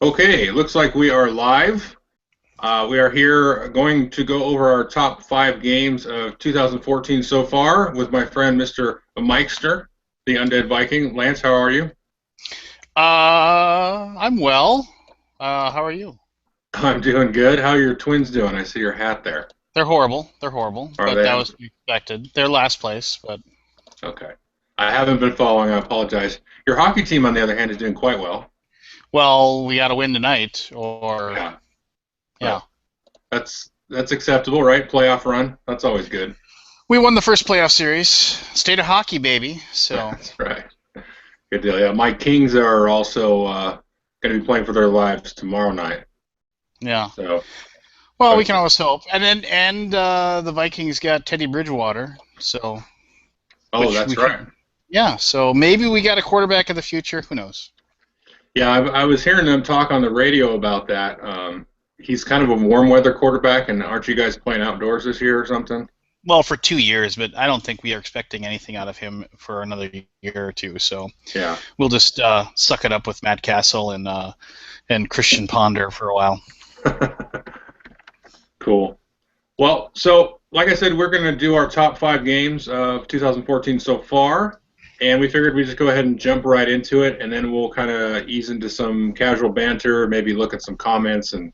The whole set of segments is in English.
Okay, it looks like we are live. We are here going to go over our top 5 games of 2014 so far with my friend Mr. Mikester, the Undead Viking. Lance, how are you? I'm well. How are you? I'm doing good. How are your twins doing? I see your hat there. They're horrible. They're horrible, Are but they? that was to be expected. They're last place, but Okay. I haven't been following. I apologize. Your hockey team, on the other hand, is doing quite well. well, we got to win tonight, or Yeah. yeah, Well, that's acceptable, right? Playoff run. That's always good. we won the first playoff series. State of hockey, baby. So That's right. Good deal. Yeah, my Kings are also going to be playing for their lives tomorrow night. yeah. So, Well, we but can always hope. The Vikings got Teddy Bridgewater, so oh, which we that's right. can. Yeah, so maybe we got a quarterback of the future. Who knows? Yeah, I was hearing them talk on the radio about that. He's kind of a warm weather quarterback, and aren't you guys playing outdoors this year or something? Well, for 2 years, but I don't think we are expecting anything out of him for another year or two. So Yeah. we'll just suck it up with Matt Castle and Christian Ponder for a while. Cool. Well, so like I said, we're going to do our top 5 games of 2014 so far, and we figured we'd just go ahead and jump right into it, and then we'll kind of ease into some casual banter, maybe look at some comments and,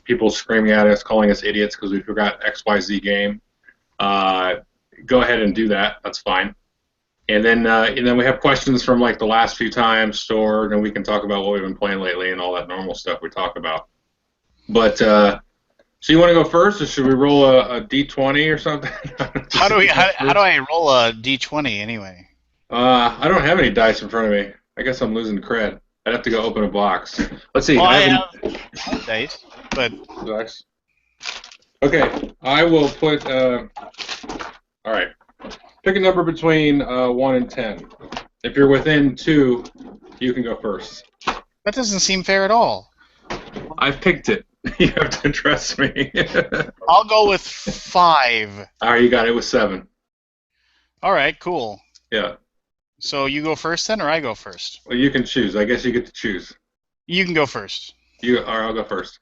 people screaming at us, calling us idiots because we forgot XYZ game. Uh, Go ahead and do that. That's fine. And then we have questions from like the last few times stored, and we can talk about what we've been playing lately and all that normal stuff we talk about. But so you want to go first, or should we roll a d20 or something? How do I roll a d20 anyway? I don't have any dice in front of me. I guess I'm losing cred. I'd have to go open a box. Let's see. Well, I I have have dice, but a dice. Okay, I will put. All right. Pick a number between 1 and 10. If you're within 2, you can go first. that doesn't seem fair at all. I've picked it. You have to trust me. I'll go with 5. All right, you got it. It was 7. All right, cool. Yeah. So you go first then, or I go first? Well, you can choose. I guess you get to choose. You can go first. All right, I'll go first.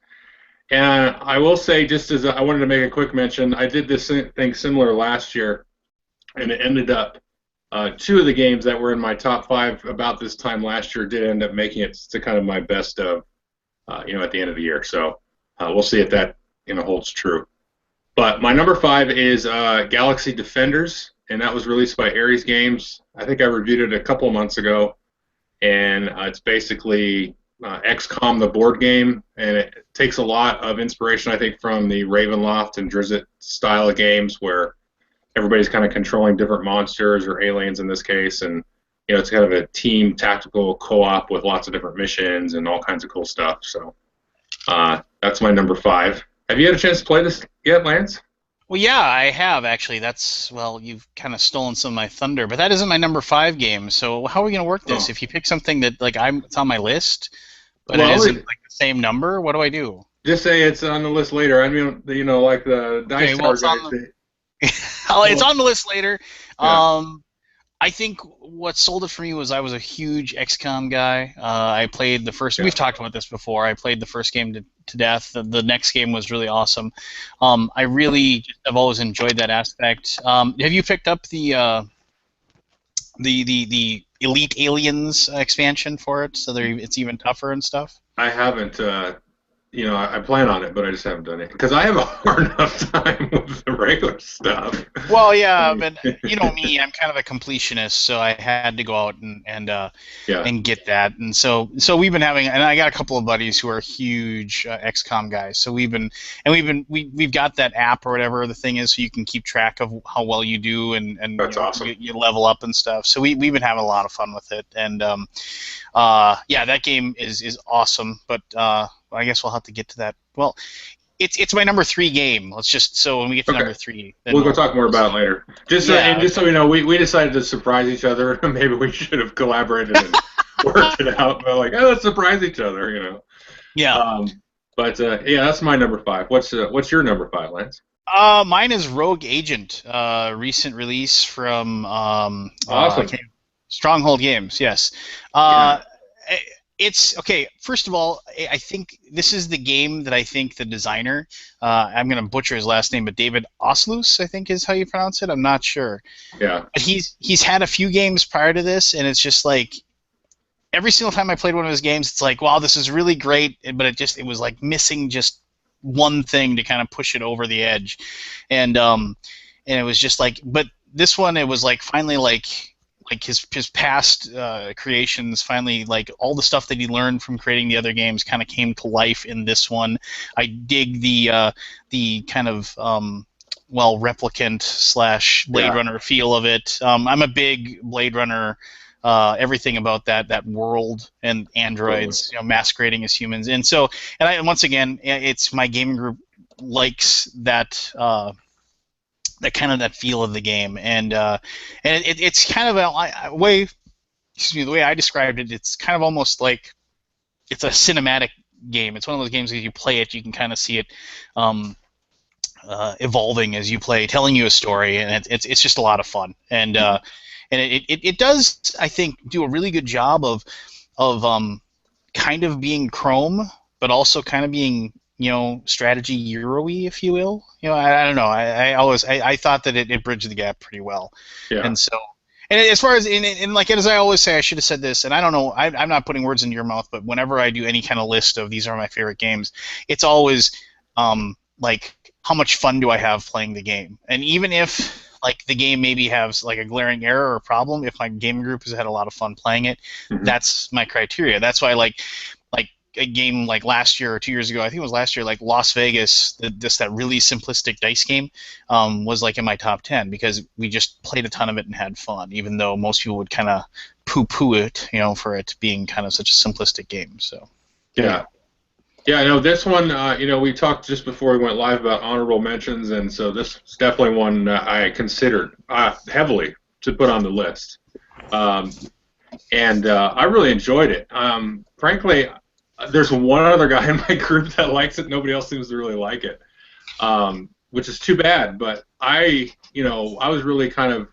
And I will say, just as I wanted to make a quick mention, I did this thing similar last year, and it ended up 2 of the games that were in my top 5 about this time last year did end up making it to kind of my best of, at the end of the year. So we'll see if that holds true. But my number 5 is Galaxy Defenders, and that was released by Ares Games. I think I reviewed it a couple of months ago, and it's basically XCOM, the board game, and it takes a lot of inspiration, I think, from the Ravenloft and Drizzt style of games where everybody's kind of controlling different monsters or aliens in this case, and it's kind of a team tactical co-op with lots of different missions and all kinds of cool stuff. So that's my number 5. Have you had a chance to play this yet, Lance? Well, yeah, I have actually. You've kind of stolen some of my thunder, but that isn't my number 5 game. So how are we going to work this? Oh. If you pick something that it's on my list, but Well, it isn't like the same number, what do I do? Just say it's on the list later. I mean, like the Okay, Dice well, Tower guys. it's on the list later. Yeah. I think what sold it for me was I was a huge XCOM guy. I played the first. Yeah. We've talked about this before. I played the first game to death. The next game was really awesome. I really have always enjoyed that aspect. Have you picked up the Elite Aliens expansion for it? So it's even tougher and stuff. I haven't. I plan on it, but I just haven't done it because I have a hard enough time with the regular stuff. Well, yeah, but you know me, I'm kind of a completionist, so I had to go out and get that. And so we've been having, and I got a couple of buddies who are huge XCOM guys. So we've got that app or whatever the thing is, so you can keep track of how well you do and That's awesome. you level up and stuff. So we've been having a lot of fun with it, and that game is awesome. But I guess we'll have to get to that. Well, it's my number 3 game. So when we get to number 3, then we'll go talk more about it later. Just so you know, we decided to surprise each other. Maybe we should have collaborated and worked it out. But let's surprise each other, Yeah. That's my number 5. What's your number 5, Lance? Mine is Rogue Agent. Recent release from Awesome. Stronghold Games. Yes. It's okay. First of all, I think this is the game that I think the designer, I'm going to butcher his last name, but David Oslus, I think is how you pronounce it. I'm not sure. Yeah. But he's had a few games prior to this, and it's just like every single time I played one of his games, it's like, wow, this is really great, but it was like missing just one thing to kind of push it over the edge, and it was just like, but this one, it was like finally like his past creations finally, like all the stuff that he learned from creating the other games kind of came to life in this one. I dig the kind of replicant slash Blade Runner feel of it. I'm a big Blade Runner. Everything about that world and androids, masquerading as humans, and once again, it's my gaming group likes that. That kind of that feel of the game, and it's kind of a way. Excuse me, the way I described it, it's kind of almost like it's a cinematic game. It's one of those games that you play it, you can kind of see it evolving as you play, telling you a story, and it's just a lot of fun. And it does, I think, do a really good job of kind of being Chrome, but also kind of being strategy Euro-y, if you will. I don't know. I thought that it bridged the gap pretty well. Yeah. And so, and as far as like as I always say, I should have said this, and I don't know. I'm not putting words into your mouth, but whenever I do any kind of list of these are my favorite games, it's always like how much fun do I have playing the game, and even if like the game maybe has like a glaring error or problem, if my gaming group has had a lot of fun playing it, that's my criteria. That's why like a game like last year or 2 years ago, I think it was last year, like Las Vegas, that really simplistic dice game was like in my top 10 because we just played a ton of it and had fun, even though most people would kind of poo-poo it, for it being kind of such a simplistic game. So yeah, I know this one. We talked just before we went live about honorable mentions, and so this is definitely one I considered heavily to put on the list, and I really enjoyed it. Frankly, there's one other guy in my group that likes it. Nobody else seems to really like it, which is too bad. But I was really kind of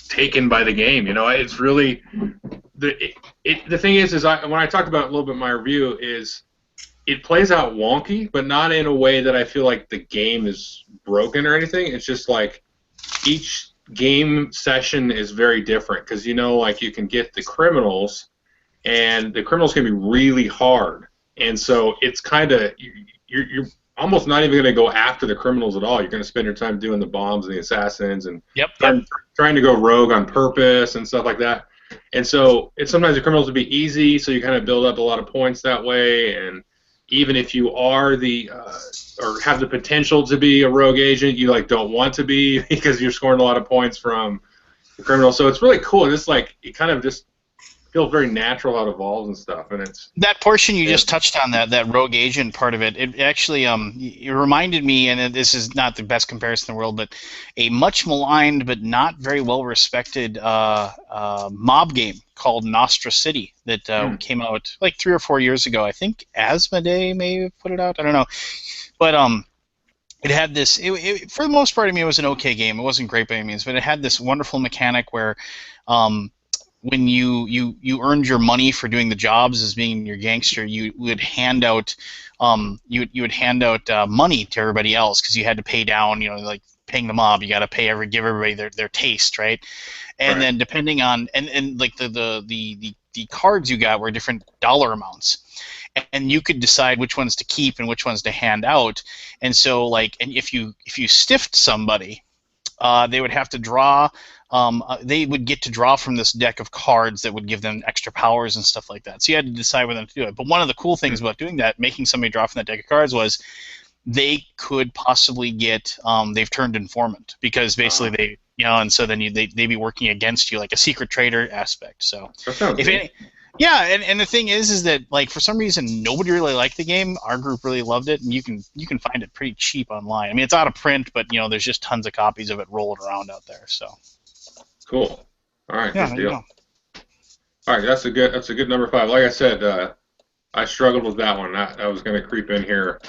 taken by the game. It's really the thing is when I talked about it a little bit in my review is it plays out wonky, but not in a way that I feel like the game is broken or anything. It's just like each game session is very different because like you can get the criminals. And the criminals can be really hard, and so it's kind of you're almost not even going to go after the criminals at all. You're going to spend your time doing the bombs and the assassins and trying to go rogue on purpose and stuff like that. And so sometimes the criminals will be easy, so you kind of build up a lot of points that way. And even if you are or have the potential to be a rogue agent, you don't want to be because you're scoring a lot of points from the criminals. So it's really cool. It's like it kind of just feels very natural how it evolves and stuff, and it's that portion you just touched on, that rogue agent part of it. It actually it reminded me, and this is not the best comparison in the world, but a much maligned but not very well respected mob game called Nostra City that came out like 3 or 4 years ago. I think Asmodee may have put it out. I don't know, but it had this. For the most part, I mean, it was an okay game. It wasn't great by any means, but it had this wonderful mechanic where when you earned your money for doing the jobs as being your gangster, you would hand out you would hand out money to everybody else because you had to pay down, like paying the mob, you got to give everybody their taste, right? And then depending on and like the cards you got were different dollar amounts, and you could decide which ones to keep and which ones to hand out. And so and if you stiffed somebody, they would have to draw. They would get to draw from this deck of cards that would give them extra powers and stuff like that. So you had to decide whether to do it. But one of the cool things about doing that, making somebody draw from that deck of cards, was they could possibly get they've turned informant because basically and so then they'd be working against you like a secret traitor aspect. So if any. Yeah, and the thing is that like for some reason nobody really liked the game. Our group really loved it, and you can find it pretty cheap online. I mean, it's out of print, but there's just tons of copies of it rolling around out there. So cool. All right, yeah, good deal. All right, that's a good number 5. Like I said, I struggled with that one. I was going to creep in here,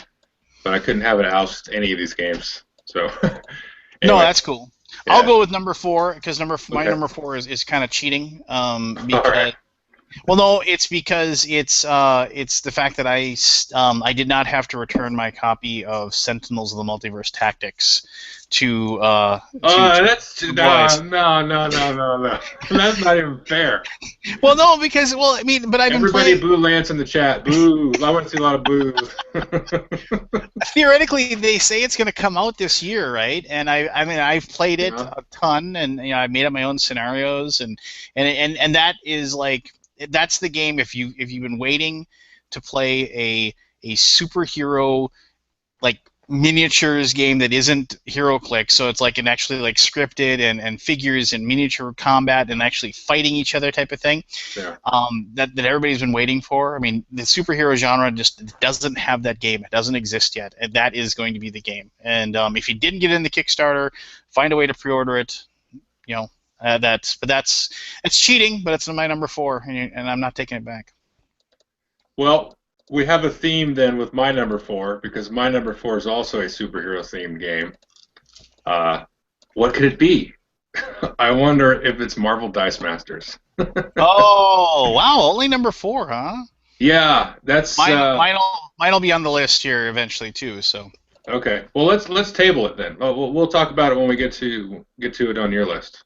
but I couldn't have it oust any of these games. So anyway. No, that's cool. Yeah. I'll go with number 4 because my number 4 is kind of cheating because. Well, no, it's because it's the fact that I did not have to return my copy of Sentinels of the Multiverse Tactics to That's the boys. no. That's not even fair. Well, no, because I mean, but I've been Everybody playing. boo Lance in the chat. Boo! I want to see a lot of boos. Theoretically, they say it's going to come out this year, right? And I mean, I've played it Yeah. a ton, and I made up my own scenarios, and that is like that's the game. If you've been waiting to play a superhero like miniatures game that isn't HeroClix, so it's like an actually like scripted and figures and miniature combat and actually fighting each other type of thing. Yeah. That everybody's been waiting for. I mean, the superhero genre just doesn't have that game. It doesn't exist yet, and that is going to be the game. And if you didn't get it in the Kickstarter, find a way to pre-order it. You know, that's it's cheating, but it's my number 4, and I'm not taking it back. Well, we have a theme then with my number 4 because my number 4 is also a superhero themed game. What could it be? I wonder if it's Marvel Dice Masters. Oh wow! Only number 4, huh? Yeah, that's mine'll be on the list here eventually too. So okay. Well, let's table it then. We'll talk about it when we get to it on your list.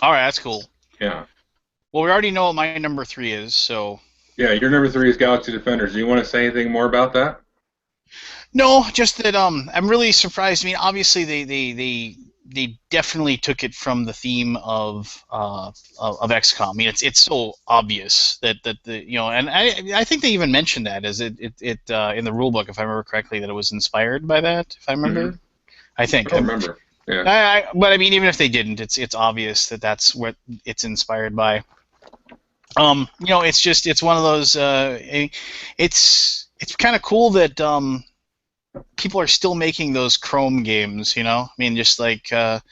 All right, that's cool. Yeah. Well, we already know what my number 3 is, so. Yeah, your number 3 is Galaxy Defenders. Do you want to say anything more about that? No, just that I'm really surprised. I mean, obviously they definitely took it from the theme of XCOM. I mean, it's so obvious that the and I think they even mentioned that as it in the rule book, if I remember correctly, that it was inspired by that. If I remember, I think. I don't remember. Yeah. But I mean, even if they didn't, it's obvious that that's what it's inspired by. It's one of those. It's kind of cool that people are still making those Chrome games. I mean, just like that.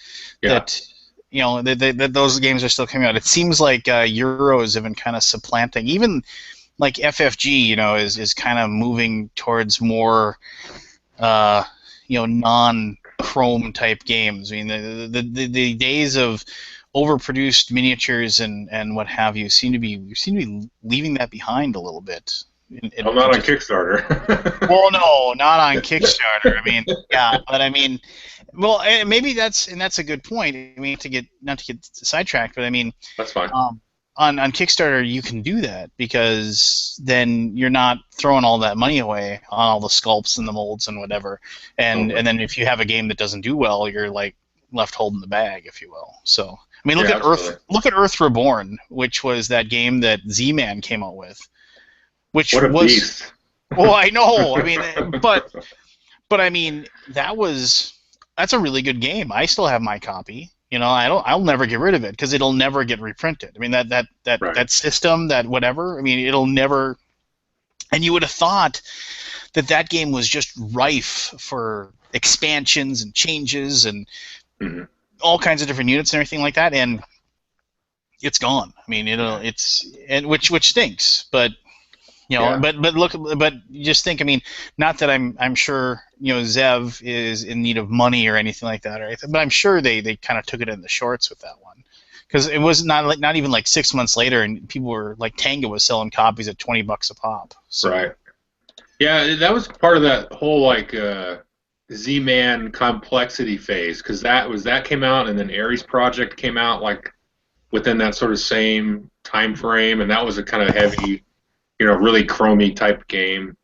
That those games are still coming out. It seems like Euros have been kind of supplanting, even like FFG. Is kind of moving towards more, non-Chrome type games. I mean, the days of overproduced miniatures and what have you seem to be leaving that behind a little bit. Not on Kickstarter. Well, no, not on Kickstarter. I mean, yeah, but I mean, well, maybe that's a good point. I mean, not to get sidetracked, but I mean, that's fine. On Kickstarter, you can do that because then you're not throwing all that money away on all the sculpts and the molds and whatever. And then if you have a game that doesn't do well, you're like left holding the bag, if you will. So. I mean, look at Earth. Look at Earth Reborn, which was that game that Z-Man came out with, which what a was. Beast. Well, I know. I mean, but I mean, that's a really good game. I still have my copy. I'll never get rid of it because it'll never get reprinted. I mean, that system, that whatever. I mean, it'll never. And you would have thought that game was just rife for expansions and changes and. Mm-hmm. All kinds of different units and everything like that, and it's gone. I mean, which stinks, but but you just think. I mean, not that I'm sure Zev is in need of money or anything like that, or anything, but I'm sure they kind of took it in the shorts with that one because it was not even like 6 months later, and people were like Tanga was selling copies at $20 a pop. So. Right. Yeah, that was part of that whole like. Z-Man complexity phase because that came out and then Ares Project came out like within that sort of same time frame and that was a kind of heavy, really chromy type game.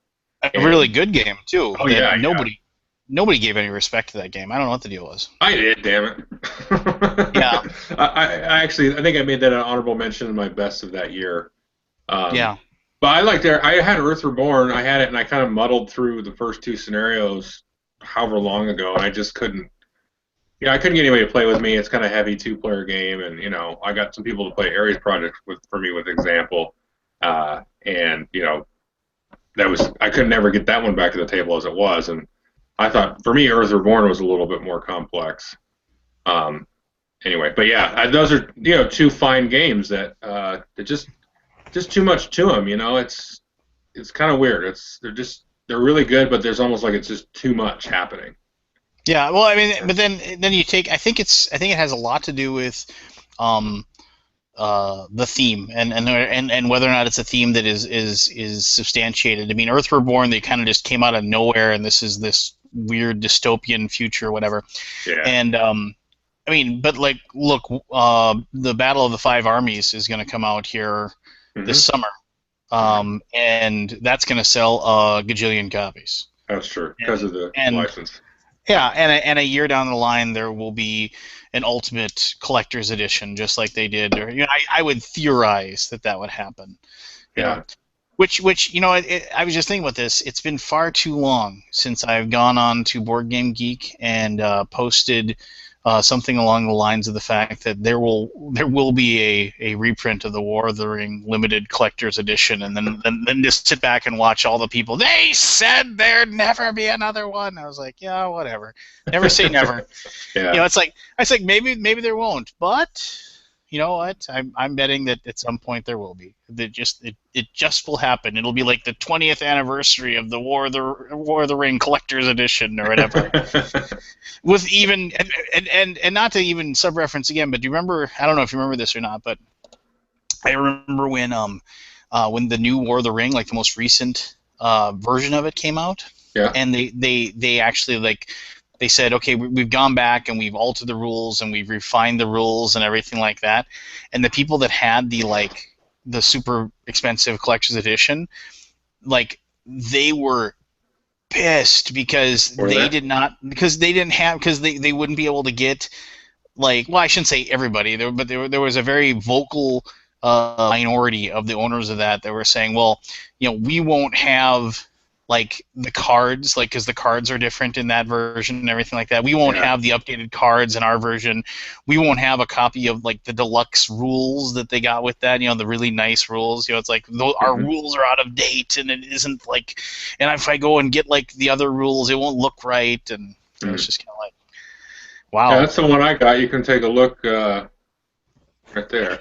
A really good game too. Oh yeah. Nobody gave any respect to that game. I don't know what the deal was. I did, damn it. Yeah. I think I made that an honorable mention in my best of that year. Yeah. But I had Earth Reborn. I had it and I kind of muddled through the first 2 scenarios. However long ago, and I just couldn't. I couldn't get anybody to play with me. It's kind of a heavy 2-player game, and I got some people to play Ares Project for me with example, and that was I could never get that one back to the table as it was, and I thought for me Earth Reborn was a little bit more complex. Anyway, but yeah, those are 2 fine games that just too much to them. It's kind of weird. They're really good, but there's almost like it's just too much happening. Yeah, well, I mean, but then you take. I think it has a lot to do with the theme and whether or not it's a theme that is substantiated. I mean, Earth Reborn, they kind of just came out of nowhere, and this is this weird dystopian future, or whatever. Yeah. And I mean, but like, look, the Battle of the Five Armies is going to come out here this summer, and that's going to sell a gajillion copies. That's true, because of the license. Yeah, and a year down the line, there will be an Ultimate Collector's Edition, just like they did. Or, I would theorize that would happen. Yeah. Which I was just thinking about this. It's been far too long since I've gone on to Board Game Geek and posted something along the lines of the fact that there will be a reprint of the War of the Ring limited collector's edition, and then just sit back and watch all the people. They said there'd never be another one. I was like, yeah, whatever. Never say never. Yeah. It's like maybe there won't, but you know what? I'm betting that at some point there will be. It just will happen. It'll be like the 20th anniversary of the War of the Ring collector's edition or whatever. With even and not to even sub-reference again, but do you remember? I don't know if you remember this or not, but I remember when the new War of the Ring, like the most recent version of it, came out. Yeah. And they actually they said, okay, we've gone back and we've altered the rules and we've refined the rules and everything like that. And the people that had the super expensive collector's edition, they were pissed because they wouldn't be able to get I shouldn't say everybody but there was a very vocal minority of the owners of that were saying, well, we won't have the cards, because the cards are different in that version and everything like that. We won't have the updated cards in our version. We won't have a copy of the deluxe rules that they got with that. The really nice rules. It's like our rules are out of date, and it isn't and if I go and get the other rules, it won't look right. And it's just kind of wow. Yeah, that's the one I got. You can take a look right there.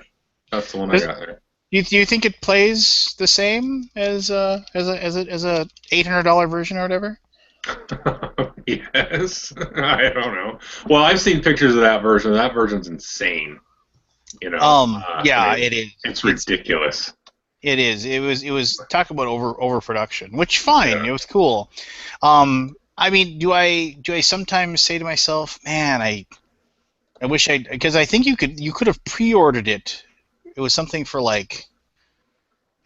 That's the one I got there. Do you think it plays the same as a $800 version or whatever? Yes, I don't know. Well, I've seen pictures of that version. That version's insane. Yeah, it is. It's ridiculous. It is. It was talk about overproduction, which fine. Yeah. It was cool. I mean, do I sometimes say to myself, man, I wish because I think you could have pre-ordered it. It was something for I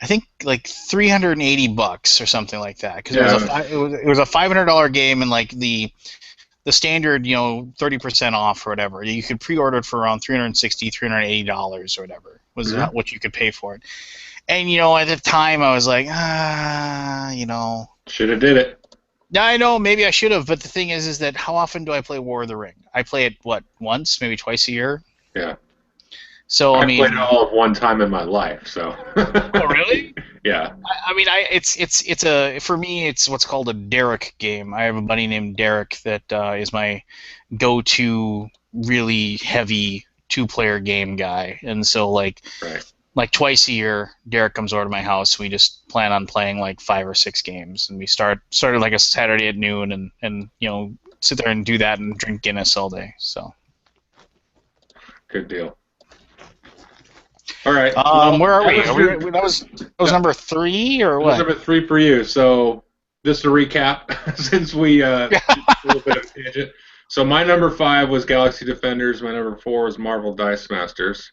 think $380 or something like that, because it was a $500 game, and the standard 30% off or whatever. You could pre-order it for around $360, $380 or whatever was what you could pay for it. And at the time I was like, should have did it. I know, maybe I should have, but the thing is that how often do I play War of the Ring? I play it once, maybe twice a year. Yeah. So I mean, played it all of one time in my life. So. Oh really? Yeah. I mean, for me, it's what's called a Derek game. I have a buddy named Derek that is my go-to really heavy two-player game guy, and so twice a year, Derek comes over to my house. We just plan on playing 5 or 6 games, and we started a Saturday at noon, and sit there and do that and drink Guinness all day. So. Good deal. All right. Where are we? That was number 3 or what? Number 3 for you. So just to recap, since we a little bit of tangent. So my number 5 was Galaxy Defenders. My number 4 was Marvel Dice Masters,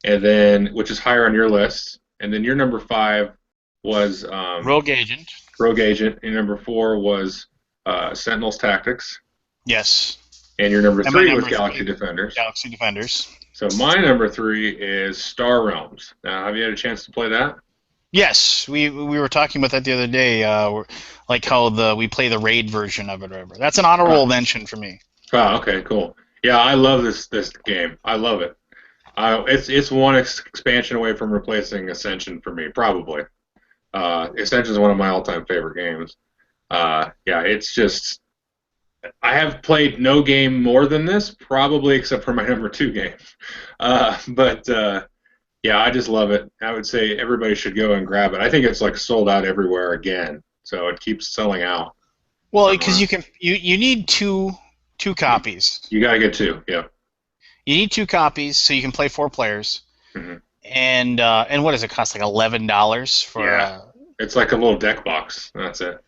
and then which is higher on your list. And then your number 5 was Rogue Agent. Rogue Agent. And your number 4 was Sentinel's Tactics. Yes. And your number 3 was Galaxy Defenders. Galaxy Defenders. So my number 3 is Star Realms. Now, have you had a chance to play that? Yes, we were talking about that the other day. How we play the raid version of it or whatever. That's an honorable mention for me. Oh, okay, cool. Yeah, I love this game. I love it. It's one expansion away from replacing Ascension for me, probably. Ascension is one of my all-time favorite games. It's just. I have played no game more than this, probably except for my number 2 game. I just love it. I would say everybody should go and grab it. I think it's sold out everywhere again, so it keeps selling out. Well, because you need two copies. You gotta get 2, yeah. You need 2 copies so you can play 4 players. And what does it cost? Like $11 for. Yeah, it's like a little deck box. That's it.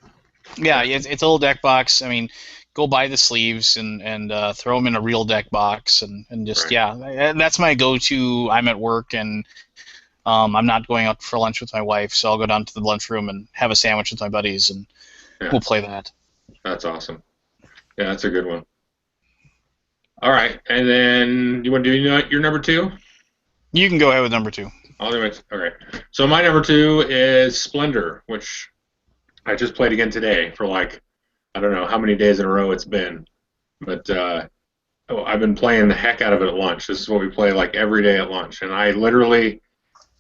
Yeah, it's a little deck box. I mean, go buy the sleeves and throw them in a real deck box and just that's my go-to. I'm at work and I'm not going out for lunch with my wife, so I'll go down to the lunchroom and have a sandwich with my buddies and we'll play that. That's awesome. Yeah, that's a good one. All right, and then you want to do your number 2? You can go ahead with number 2. I'll do it. Okay. So my number 2 is Splendor, which I just played again today for like, I don't know how many days in a row it's been, but I've been playing the heck out of it at lunch. This is what we play like every day at lunch, and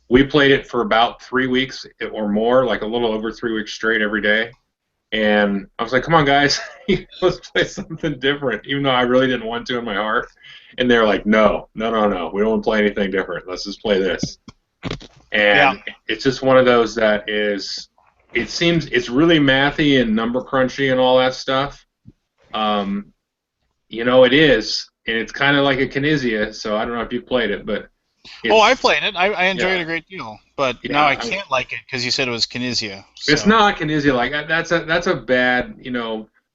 we played it for about 3 weeks or more, like a little over 3 weeks straight every day. And I was like, come on, guys, let's play something different, even though I really didn't want to in my heart. And they're like, no, we don't want to play anything different. Let's just play this. And it's just one of those that is, it seems, it's really mathy and number crunchy and all that stuff. It is, and it's kind of like a Kinesia, so I don't know if you've played it, but... I played it. I enjoyed it a great deal, but now I can't like it because you said it was Kinesia. So. It's not Kinesia. Like that's a bad,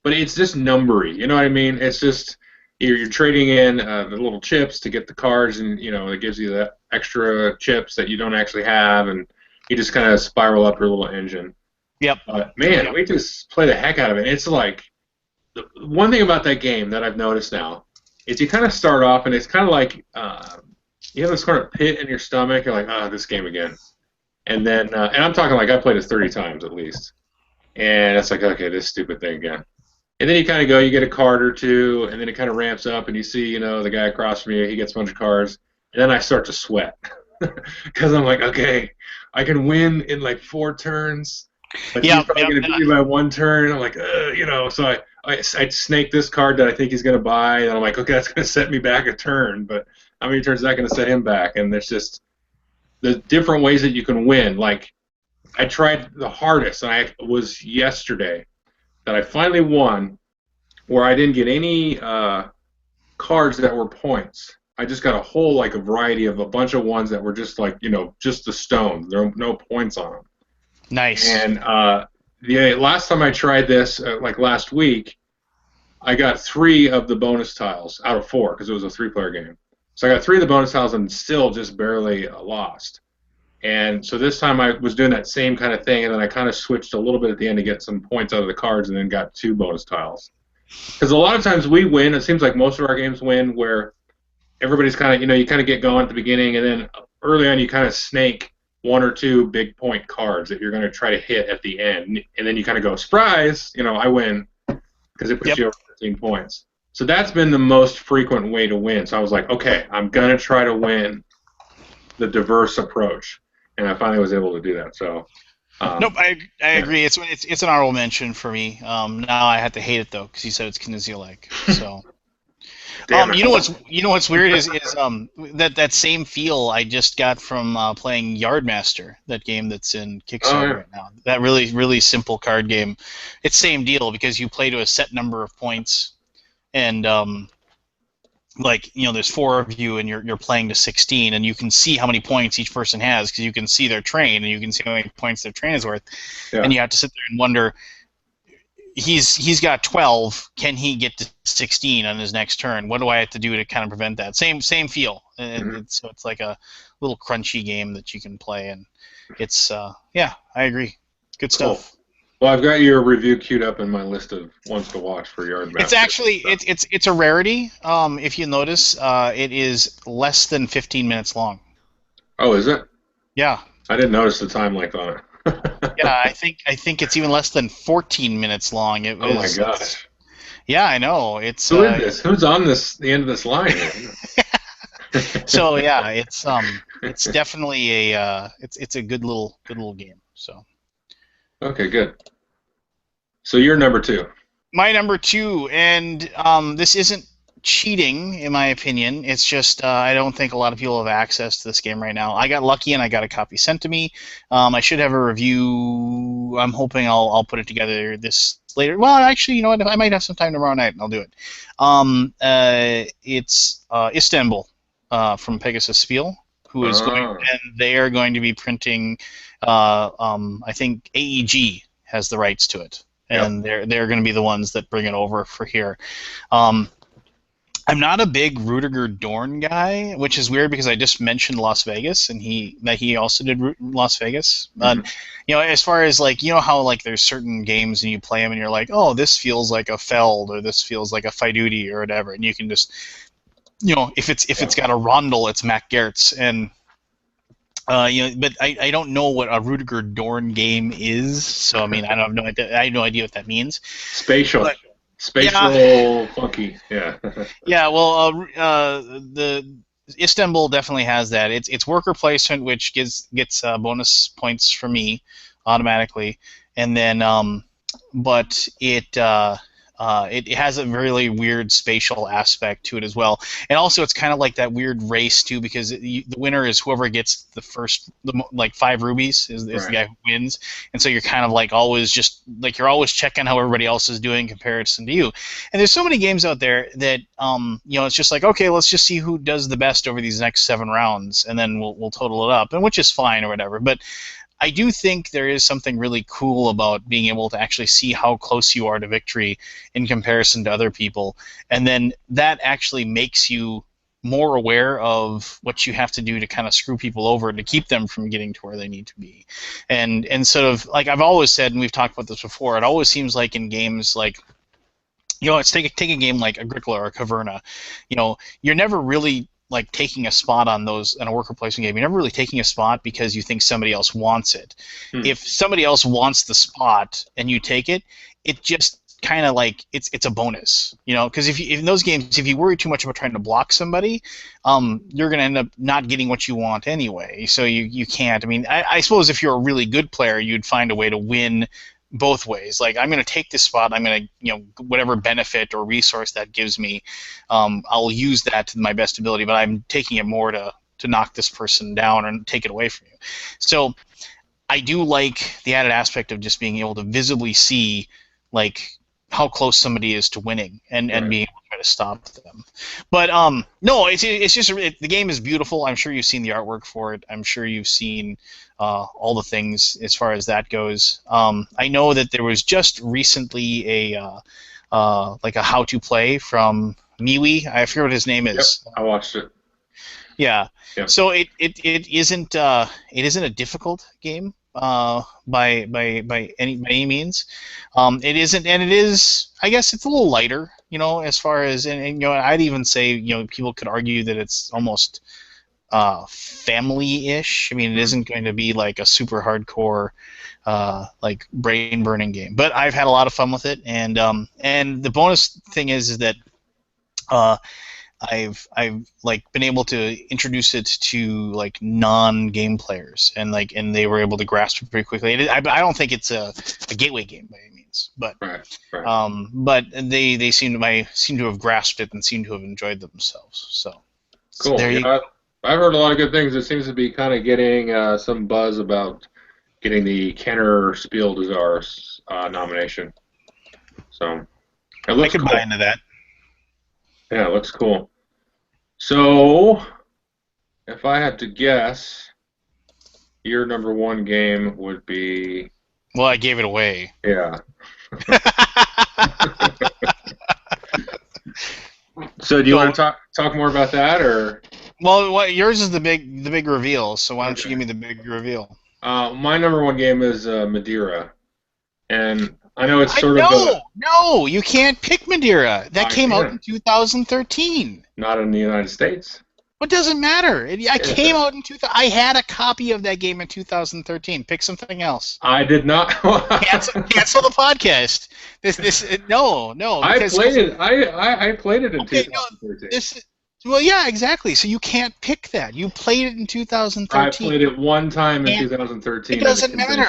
but it's just numbery. You know what I mean? It's just you're trading in the little chips to get the cards, and it gives you the extra chips that you don't actually have, and you just kind of spiral up your little engine. Yep. Man, we just play the heck out of it. It's like the one thing about that game that I've noticed now is you kind of start off, and it's kind of like. You have this kind of pit in your stomach. You're like, this game again. And then, and I'm talking like I played it 30 times at least. And it's like, okay, this stupid thing again. And then you kind of go, you get a card or two, and then it kind of ramps up, and you see, the guy across from you, he gets a bunch of cards. And then I start to sweat. Because I'm like, okay, I can win in like 4 turns. But he's probably going to beat me by 1 turn. I'm like, so I snake this card that I think he's going to buy, and I'm like, okay, that's going to set me back a turn. But how many turns is that going to set him back? And there's just the different ways that you can win. Like, I tried the hardest, and I was yesterday that I finally won where I didn't get any cards that were points. I just got a whole, like, a variety of a bunch of ones that were just, like, just the stones. There were no points on them. Nice. And the last time I tried this, like last week, I got 3 of the bonus tiles out of 4 because it was a 3-player game. So I got 3 of the bonus tiles and still just barely lost. And so this time I was doing that same kind of thing, and then I kind of switched a little bit at the end to get some points out of the cards and then got 2 bonus tiles. Because a lot of times we win, it seems like most of our games win, where everybody's kind of, you kind of get going at the beginning, and then early on you kind of snake 1 or 2 big point cards that you're going to try to hit at the end. And then you kind of go, surprise, I win, because it puts you over 15 points. So that's been the most frequent way to win. So I was like, okay, I'm going to try to win the diverse approach. And I finally was able to do that. So nope, I agree. It's an honorable mention for me. Now I have to hate it though because you said it's Kinesia-like. So you know what's weird is that same feel I just got from playing Yardmaster, that game that's in Kickstarter right now. That really simple card game. It's same deal because you play to a set number of points, and there's 4 of you and you're playing to 16, and you can see how many points each person has because you can see their train and you can see how many points their train is worth, and you have to sit there and wonder. He's got 12. Can he get to 16 on his next turn? What do I have to do to kind of prevent that? Same feel. And so it's like a little crunchy game that you can play, and it's I agree. Good stuff. Cool. Well, I've got your review queued up in my list of ones to watch for Yardmaster. It's actually it's a rarity. If you notice, it is less than 15 minutes long. Oh, is it? Yeah. I didn't notice the time length on it. Yeah, I think it's even less than 14 minutes long. Oh my gosh! Yeah, I know. It's who is this? Who's on the end of this line? So yeah, it's definitely it's a good little game. So. Okay, good. So you're number 2. My number 2, and this isn't cheating, in my opinion. It's just I don't think a lot of people have access to this game right now. I got lucky and I got a copy sent to me. I should have a review. I'm hoping I'll put it together this later. Well, actually, you know what? I might have some time tomorrow night, and I'll do it. It's Istanbul from Pegasus Spiel. who is going, and they are going to be printing. I think AEG has the rights to it, and they're going to be the ones that bring it over for here. I'm not a big Rudiger Dorn guy, which is weird because I just mentioned Las Vegas, and he also did Las Vegas. But as far as like how like there's certain games and you play them and you're like, oh, this feels like a Feld or this feels like a Fiduti or whatever, and you can just if it's got a Rondel, it's Mac Gertz, and but I don't know what a Rudiger Dorn game is, so I mean I have no idea what that means. Spatial. Spatial funky, yeah. Yeah, well, the Istanbul definitely has that. It's worker placement, which gets bonus points for me automatically, and then but it has a really weird spatial aspect to it as well. And also, it's kind of like that weird race, too, because the winner is whoever gets the first, 5 rubies is the guy who wins. And so you're kind of like always just, like you're always checking how everybody else is doing in comparison to you. And there's so many games out there that, it's just like, okay, let's just see who does the best over these next 7 rounds, and then we'll total it up, and which is fine or whatever. But I do think there is something really cool about being able to actually see how close you are to victory in comparison to other people, and then that actually makes you more aware of what you have to do to kind of screw people over to keep them from getting to where they need to be. And sort of like I've always said, and we've talked about this before, it always seems like in games like let's take a game like Agricola or Caverna, you're never really like taking a spot on those in a worker placement game. You're never really taking a spot because you think somebody else wants it. If somebody else wants the spot and you take it, it just kind of like it's a bonus, because if in those games, if you worry too much about trying to block somebody, you're going to end up not getting what you want anyway. So you can't. I mean, I suppose if you're a really good player, you'd find a way to win both ways. Like, I'm going to take this spot, I'm going to, whatever benefit or resource that gives me, I'll use that to my best ability, but I'm taking it more to knock this person down and take it away from you. So I do like the added aspect of just being able to visibly see, like, how close somebody is to winning and being able to try to stop them. But no, it's just the game is beautiful. I'm sure you've seen the artwork for it. I'm sure you've seen all the things as far as that goes. I know that there was just recently a how to play from Miwi. I forget what his name is. Yep, I watched it. Yeah. Yep. So it isn't a difficult game by any means. It isn't, and it is. I guess it's a little lighter, as far as and I'd even say people could argue that it's almost family-ish. I mean, it isn't going to be like a super hardcore like brain-burning game, but I've had a lot of fun with it, and the bonus thing is that I've like been able to introduce it to like non-game players, and they were able to grasp it pretty quickly. I don't think it's a gateway game by any means, but but they seem to have grasped it and seem to have enjoyed themselves. So cool. I've heard a lot of good things. It seems to be kind of getting some buzz about getting the Kenner Spiel des Arts nomination. So I could buy into that. Yeah, it looks cool. So, if I had to guess, your number 1 game would be... Well, I gave it away. Yeah. So, do you want to talk more about that, or...? Well, yours is the big reveal, so why don't you give me the big reveal? My number 1 game is Madeira, and I know it's sort of No, you can't pick Madeira. That came out in 2013. Not in the United States. What doesn't matter? I came out in 2000. I had a copy of that game in 2013. Pick something else. I did not. cancel the podcast. No. I played it. I played it in 2013. Well, yeah, exactly. So you can't pick that. You played it in 2013. I played it one time in 2013. It doesn't matter.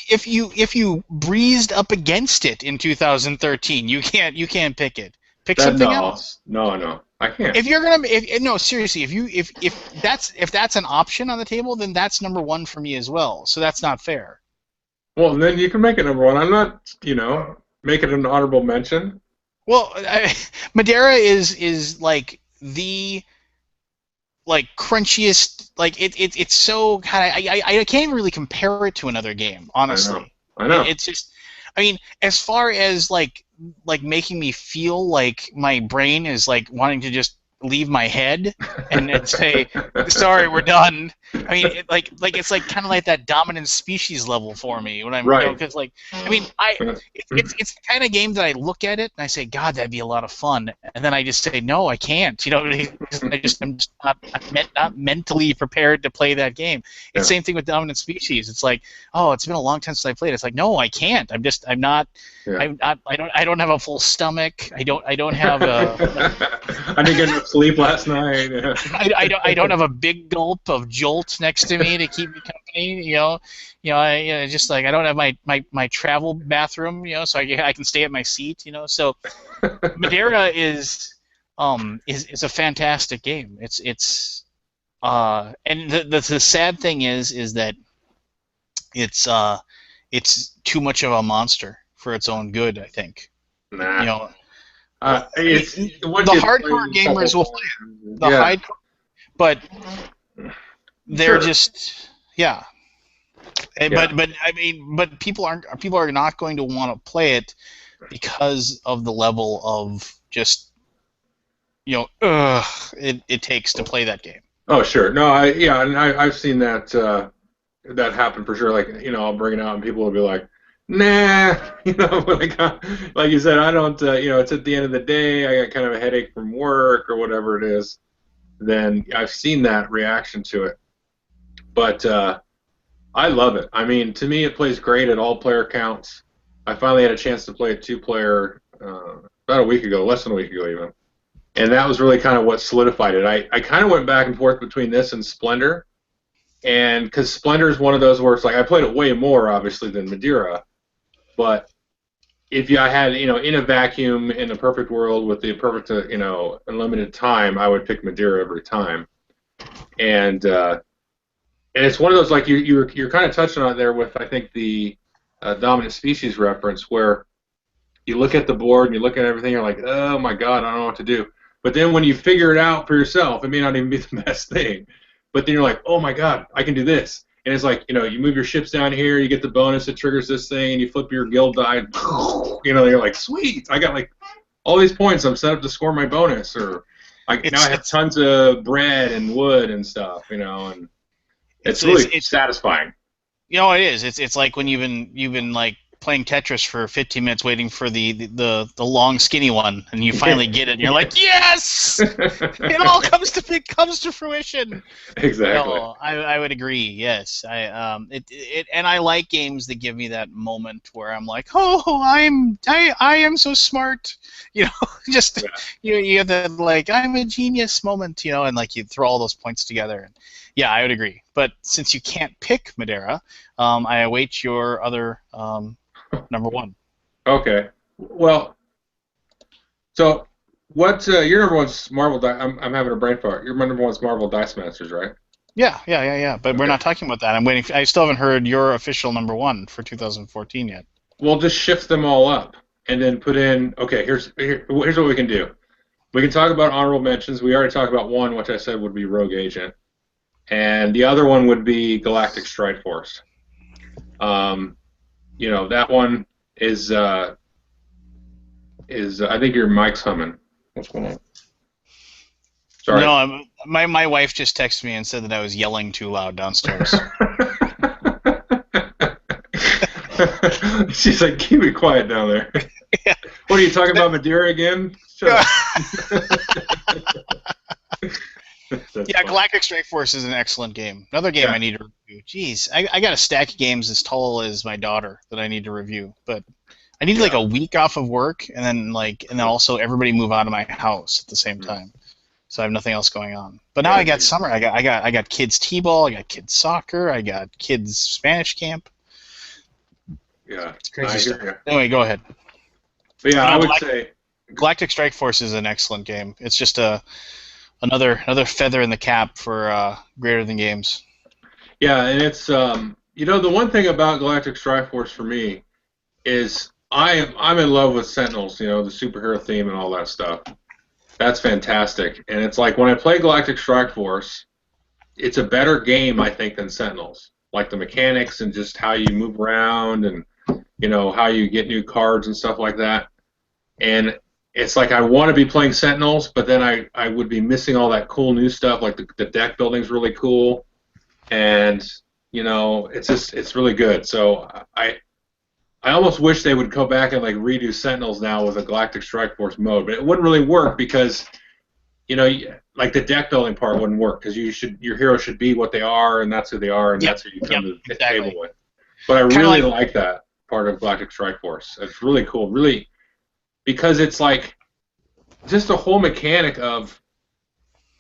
If you breezed up against it in 2013, you can't pick it. Pick something else. No, I can't. If you're gonna, no, seriously, if that's an option on the table, then that's number 1 for me as well. So that's not fair. Well, then you can make it number 1. I'm not, make it an honorable mention. Well, Madeira is like the like crunchiest. Like it's so kind of I can't even really compare it to another game, I know. honestly. I know. It's just, I mean, as far as like making me feel like my brain is like wanting to just leave my head and say, sorry, we're done. I mean, it's like kind of like that dominant species level for me when I'm, Right. because like, I mean, it's the kind of game that I look at it and I say, God, that'd be a lot of fun, and then I just say, no, I can't. I'm just not mentally prepared to play that game. It's Yeah. same thing with dominant species. It's like, oh, it's been a long time since I played. It's like, no, I can't. I'm not. Yeah. I don't have a full stomach. I don't have a. I didn't get enough sleep last night. I don't have a big gulp of Jolt next to me to keep me company. Just like I don't have my travel bathroom. So I can stay at my seat. So Madeira is a fantastic game. And the sad thing is that it's too much of a monster for its own good, I think. Nah. It's the hardcore gamers will play it. The hardcore, but they're just yeah. But I mean, but people are not going to want to play it because of the level of just it takes to play that game. Oh sure, no, I've seen that that happen for sure. Like I'll bring it out and people will be like, nah, like you said, I don't. It's at the end of the day. I got kind of a headache from work or whatever it is. Then I've seen that reaction to it, but I love it. I mean, to me, it plays great at all player counts. I finally had a chance to play a two-player about a week ago, less than a week ago even, and that was really kind of what solidified it. I kind of went back and forth between this and Splendor, and because Splendor is one of those where it's like I played it way more obviously than Madeira, but if I had in a vacuum in a perfect world with the perfect unlimited time, I would pick Madeira every time, and it's one of those like you're kind of touching on it there with I think the dominant species reference where you look at the board and you look at everything, you're like, oh my God, I don't know what to do. But then when you figure it out for yourself, it may not even be the best thing. But then you're like, oh my God, I can do this. And it's like, you move your ships down here, you get the bonus that triggers this thing, and you flip your guild die, you're like, sweet, I got like all these points, I'm set up to score my bonus, or now I have tons of bread and wood and stuff, and it's really satisfying. It is. It's like when you've been like playing Tetris for 15 minutes waiting for the long skinny one, and you finally get it, and you're like, yes, it all comes to fruition. Exactly. I would agree. Yes, and I like games that give me that moment where I'm like, oh, I am so smart, just you have that like I'm a genius moment, and like you throw all those points together. And yeah, I would agree. But since you can't pick Madeira, I await your other number one. Okay. Well, so what? Your number one's Marvel. I'm having a brain fart. Your number one's Marvel Dice Masters, right? Yeah. But we're not talking about that. I'm waiting. I still haven't heard your official number one for 2014 yet. Well, just shift them all up and then put in. Okay, here's what we can do. We can talk about honorable mentions. We already talked about one, which I said would be Rogue Agent, and the other one would be Galactic Strike Force. That one is I think your mic's humming. What's going on? Sorry. No, my wife just texted me and said that I was yelling too loud downstairs. She's like, keep it quiet down there. Yeah. What are you talking about, Madeira again? Shut up. Yeah, Galactic Strike Force is an excellent game. Another game I need to review. Jeez, I got a stack of games as tall as my daughter that I need to review, but I need like a week off of work, and then also everybody move out of my house at the same time, so I have nothing else going on. But now I got summer. I got kids t-ball. I got kids soccer. I got kids Spanish camp. Yeah, it's crazy stuff. Anyway, go ahead. But yeah, I would say Galactic Strike Force is an excellent game. It's just another feather in the cap for Greater Than Games. Yeah, and it's the one thing about Galactic Strike Force for me is I'm in love with Sentinels, the superhero theme and all that stuff. That's fantastic. And it's like when I play Galactic Strike Force, it's a better game, I think, than Sentinels. Like the mechanics and just how you move around and how you get new cards and stuff like that. And it's like I want to be playing Sentinels, but then I would be missing all that cool new stuff. Like the deck building's really cool, and it's really good. So I almost wish they would go back and like redo Sentinels now with a Galactic Strike Force mode, but it wouldn't really work because like the deck building part wouldn't work because your hero should be what they are, and that's who they are, and that's who you come to the table with. But I really like that part of Galactic Strike Force. It's really cool, really, because it's like just the whole mechanic of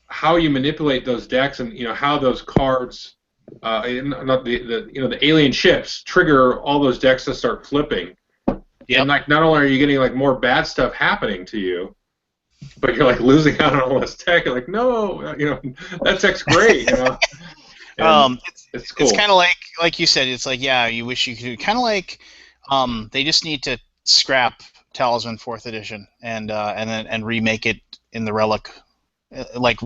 how you manipulate those decks and how those cards, not the alien ships trigger all those decks to start flipping. Yep. And like not only are you getting like more bad stuff happening to you, but you're like losing out on all this tech. You're like, no, that tech's great. It's cool. It's kind of like you said. It's like, yeah, you wish you could. Kind of like, they just need to scrap Talisman 4th edition and remake it in the Relic, like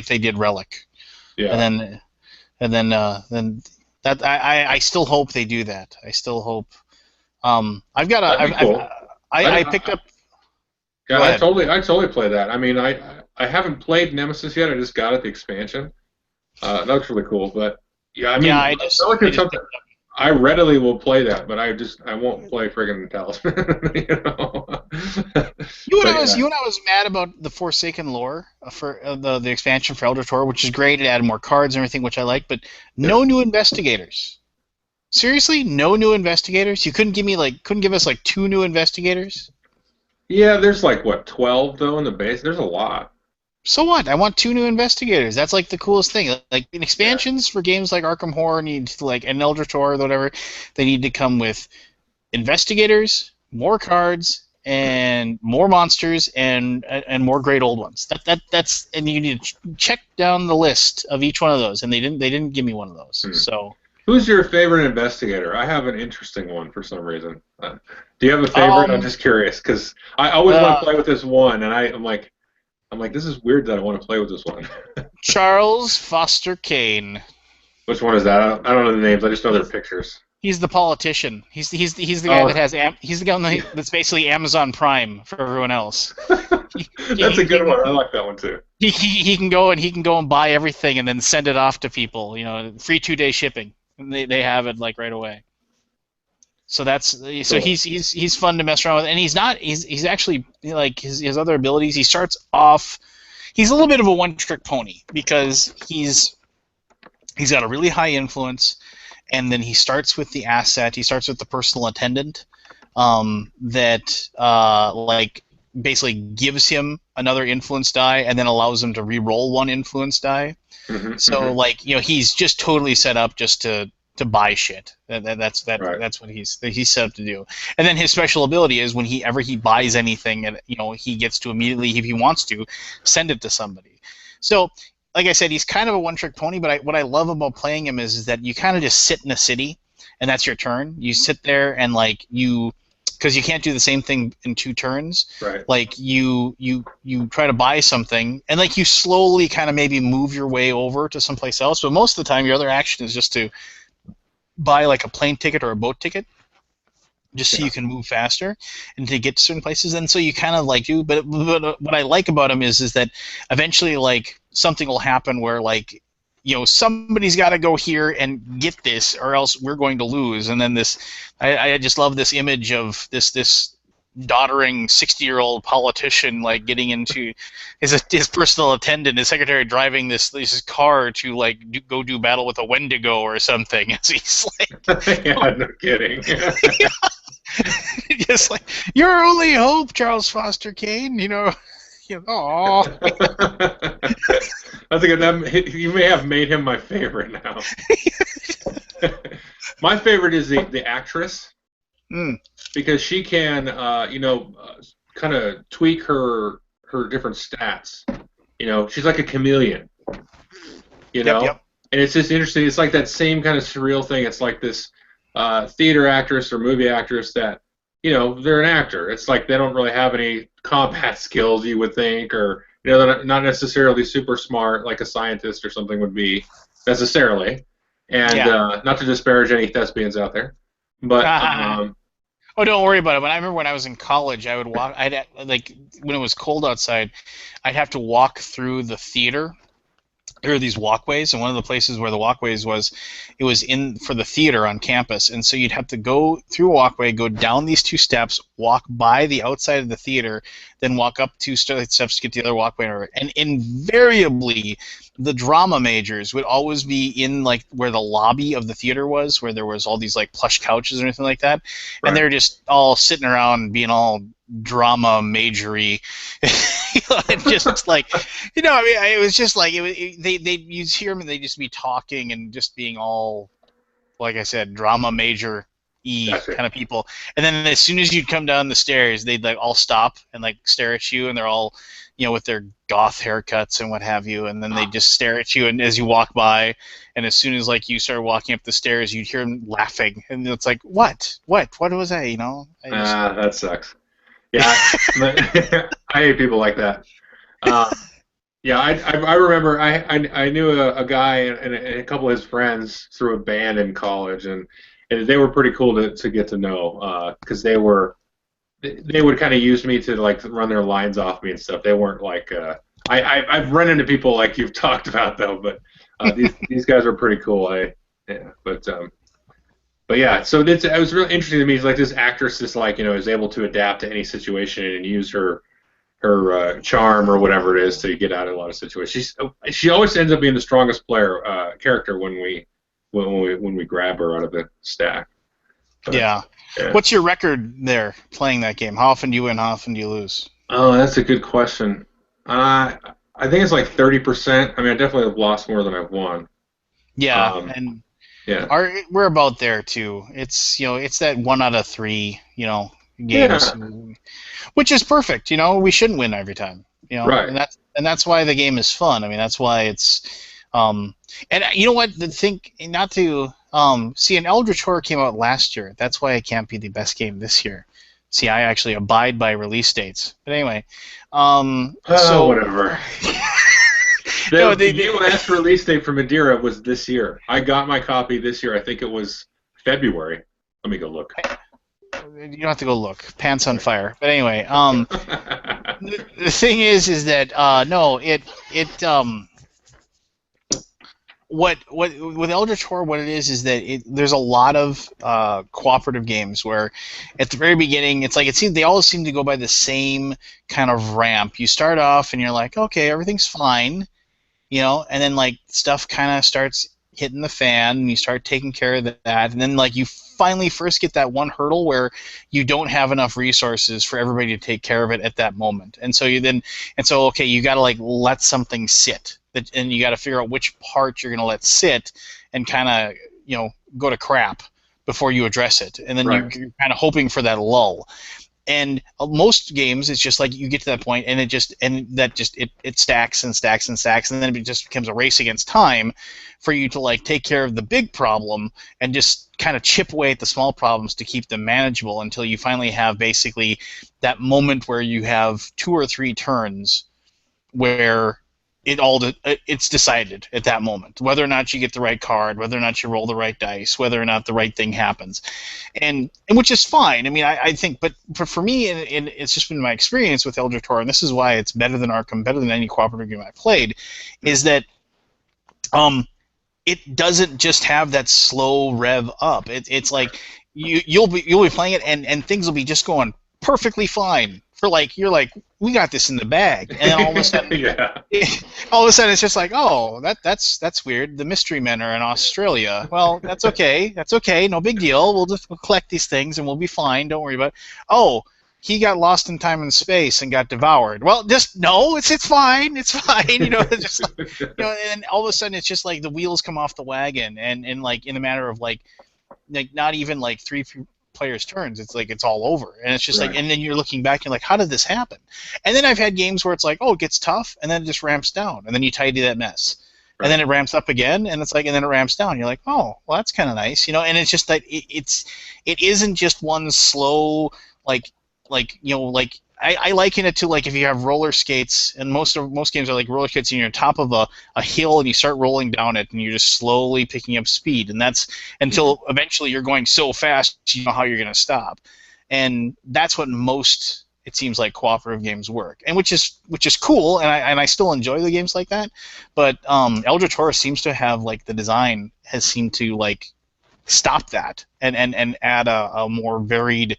they did Relic. Yeah. And then that I still hope they do that. I still hope. I've got a. I picked up. Yeah, I totally play that. I mean, I haven't played Nemesis yet. I just got it, the expansion. That looks really cool. But yeah, I mean, I readily will play that, but I won't play friggin' Talisman. You and I was mad about the Forsaken lore for the expansion for Elder Tor, which is great. It added more cards and everything, which I like, but no new investigators. Seriously, no new investigators. You couldn't give us like 2 new investigators. Yeah, there's like, what, 12, though, in the base? There's a lot. So what? I want 2 new investigators. That's like the coolest thing. Like in expansions for games like Arkham Horror need to, like, and Elder Tor or whatever, they need to come with investigators, more cards, and more monsters, and more great old ones. That's and you need to check down the list of each one of those, and they didn't give me one of those. So. Who's your favorite investigator? I have an interesting one for some reason. Do you have a favorite? I'm just curious because I always want to play with this one, and I'm like, this is weird that I want to play with this one. Charles Foster Kane. Which one is that? I don't know the names. I just know their pictures. He's the politician. He's the guy that has he's the guy that's basically Amazon Prime for everyone else. That's a good one. I like that one too. He can go and buy everything and then send it off to people. Free 2-day shipping. And they have it like right away. So he's fun to mess around with, and he's actually like his other abilities. He starts off, he's a little bit of a one-trick pony because he's got a really high influence, and then he starts with the asset. He starts with the personal attendant that like basically gives him another influence die and then allows him to re-roll 1 influence die. So like he's just totally set up just to buy shit. That's what he's set up to do. And then his special ability is whenever he buys anything, and he gets to immediately, if he wants to, send it to somebody. So like I said, he's kind of a one-trick pony. But what I love about playing him is that you kind of just sit in a city, and that's your turn. You sit there and because you can't do the same thing in 2 turns. Right. Like you try to buy something, and like you slowly kind of maybe move your way over to someplace else. But most of the time, your other action is just to buy like a plane ticket or a boat ticket, just so you can move faster and to get to certain places. And so you kind of like do. But what I like about him is that eventually like something will happen where like somebody's got to go here and get this, or else we're going to lose. And then I just love this image of this doddering 60-year-old politician like getting into his personal attendant, his secretary, driving this car to like go do battle with a Wendigo or something. As he's like, yeah, no kidding. Just like, your only hope, Charles Foster Kane. Aww. I think you may have made him my favorite now. My favorite is the actress, because she can, kind of tweak her different stats. She's like a chameleon. Yep. And it's just interesting. It's like that same kind of surreal thing. It's like this theater actress or movie actress that, they're an actor. It's like they don't really have any combat skills, you would think, or they're not necessarily super smart like a scientist or something would be necessarily, and Yeah. not to disparage any thespians out there, but Oh, don't worry about it. But I remember when I was in college, I would walk. Like when it was cold outside, I'd have to walk through the theater. There are these walkways, and one of the places where the walkways was, it was in for the theater on campus, and so you'd have to go through a walkway, go down these 2 steps, walk by the outside of the theater, then walk up 2 steps to get to the other walkway, and invariably, the drama majors would always be in like where the lobby of the theater was, where there was all these like plush couches and anything like that, and they're just all sitting around being all drama majory. Just like, I mean, it was just like they you'd hear them and they'd just be talking and just being all, like I said, drama major kind of people. And then as soon as you'd come down the stairs, they'd like all stop and like stare at you, and they're all, with their goth haircuts and what have you, and then they just stare at you, and as you walk by, and as soon as like you start walking up the stairs, you'd hear them laughing, and it's like, what was that? That sucks. Yeah, I hate people like that. Yeah, I remember I knew a guy and a couple of his friends through a band in college, and they were pretty cool to get to know, because they would kind of use me to like run their lines off me and stuff. They weren't like I've run into people like you've talked about though, but these guys are pretty cool. But yeah, so it was really interesting to me. It's like this actress is like, is able to adapt to any situation and use her charm or whatever it is to get out of a lot of situations. She always ends up being the strongest character when we grab her out of the stack. But, yeah. What's your record there playing that game? How often do you win? How often do you lose? Oh, that's a good question. I think it's like 30%. I mean, I definitely have lost more than I've won. Yeah, yeah. We're about there too. It's it's that 1 out of 3 games, which is perfect. We shouldn't win every time. Right. And that's why the game is fun. I mean, that's why it's and you know what? Not to see, an Eldritch Horror came out last year. That's why it can't be the best game this year. See, I actually abide by release dates. But anyway, so whatever. The U.S. release date for Madeira was this year. I got my copy this year. I think it was February. Let me go look. You don't have to go look. Pants on fire. But anyway, the thing is that no, what with Eldritch Horror, what it is that there's a lot of cooperative games where at the very beginning it's like they all seem to go by the same kind of ramp. You start off and you're like, okay, everything's fine. And then like stuff kind of starts hitting the fan, and you start taking care of that, and then like you finally first get that one hurdle where you don't have enough resources for everybody to take care of it at that moment, and so okay, you got to like let something sit, and you got to figure out which part you're going to let sit, and kind of go to crap before you address it, and then you're kind of hoping for that lull. And most games, it's just like you get to that point, and it stacks and stacks and stacks, and then it just becomes a race against time for you to like take care of the big problem and just kind of chip away at the small problems to keep them manageable until you finally have basically that moment where you have 2 or 3 turns where it's decided at that moment whether or not you get the right card, whether or not you roll the right dice, whether or not the right thing happens, and which is fine. I mean, I think, but for me, and it's just been my experience with Eldritch Horror, and this is why it's better than Arkham, better than any cooperative game I played, is that it doesn't just have that slow rev up. It's like you'll be playing it, and things will be just going perfectly fine. You're like, we got this in the bag, and then all of a sudden, all of a sudden, it's just like, oh, that's weird. The mystery men are in Australia. Well, that's okay. That's okay. No big deal. We'll collect these things, and we'll be fine. Don't worry about it. Oh, he got lost in time and space and got devoured. Well, just no, it's fine. It's fine. And all of a sudden, it's just like the wheels come off the wagon, and like in a matter of like not even like 3 players' turns, it's like it's all over, and it's just like, and then you're looking back, and you're like, how did this happen? And then I've had games where it's like, oh, it gets tough, and then it just ramps down, and then you tidy that mess, and then it ramps up again, and it's like, and then it ramps down. You're like, oh, well, that's kind of nice, and it's just that it isn't just one slow like I liken it to like if you have roller skates, and most games are like roller skates, and you're on top of a hill, and you start rolling down it, and you're just slowly picking up speed, and that's until eventually you're going so fast you know how you're going to stop, and that's what most it seems like cooperative games work, and which is cool, and I still enjoy the games like that, but Eldritch Horror seems to have like the design has seemed to like stop that and add a more varied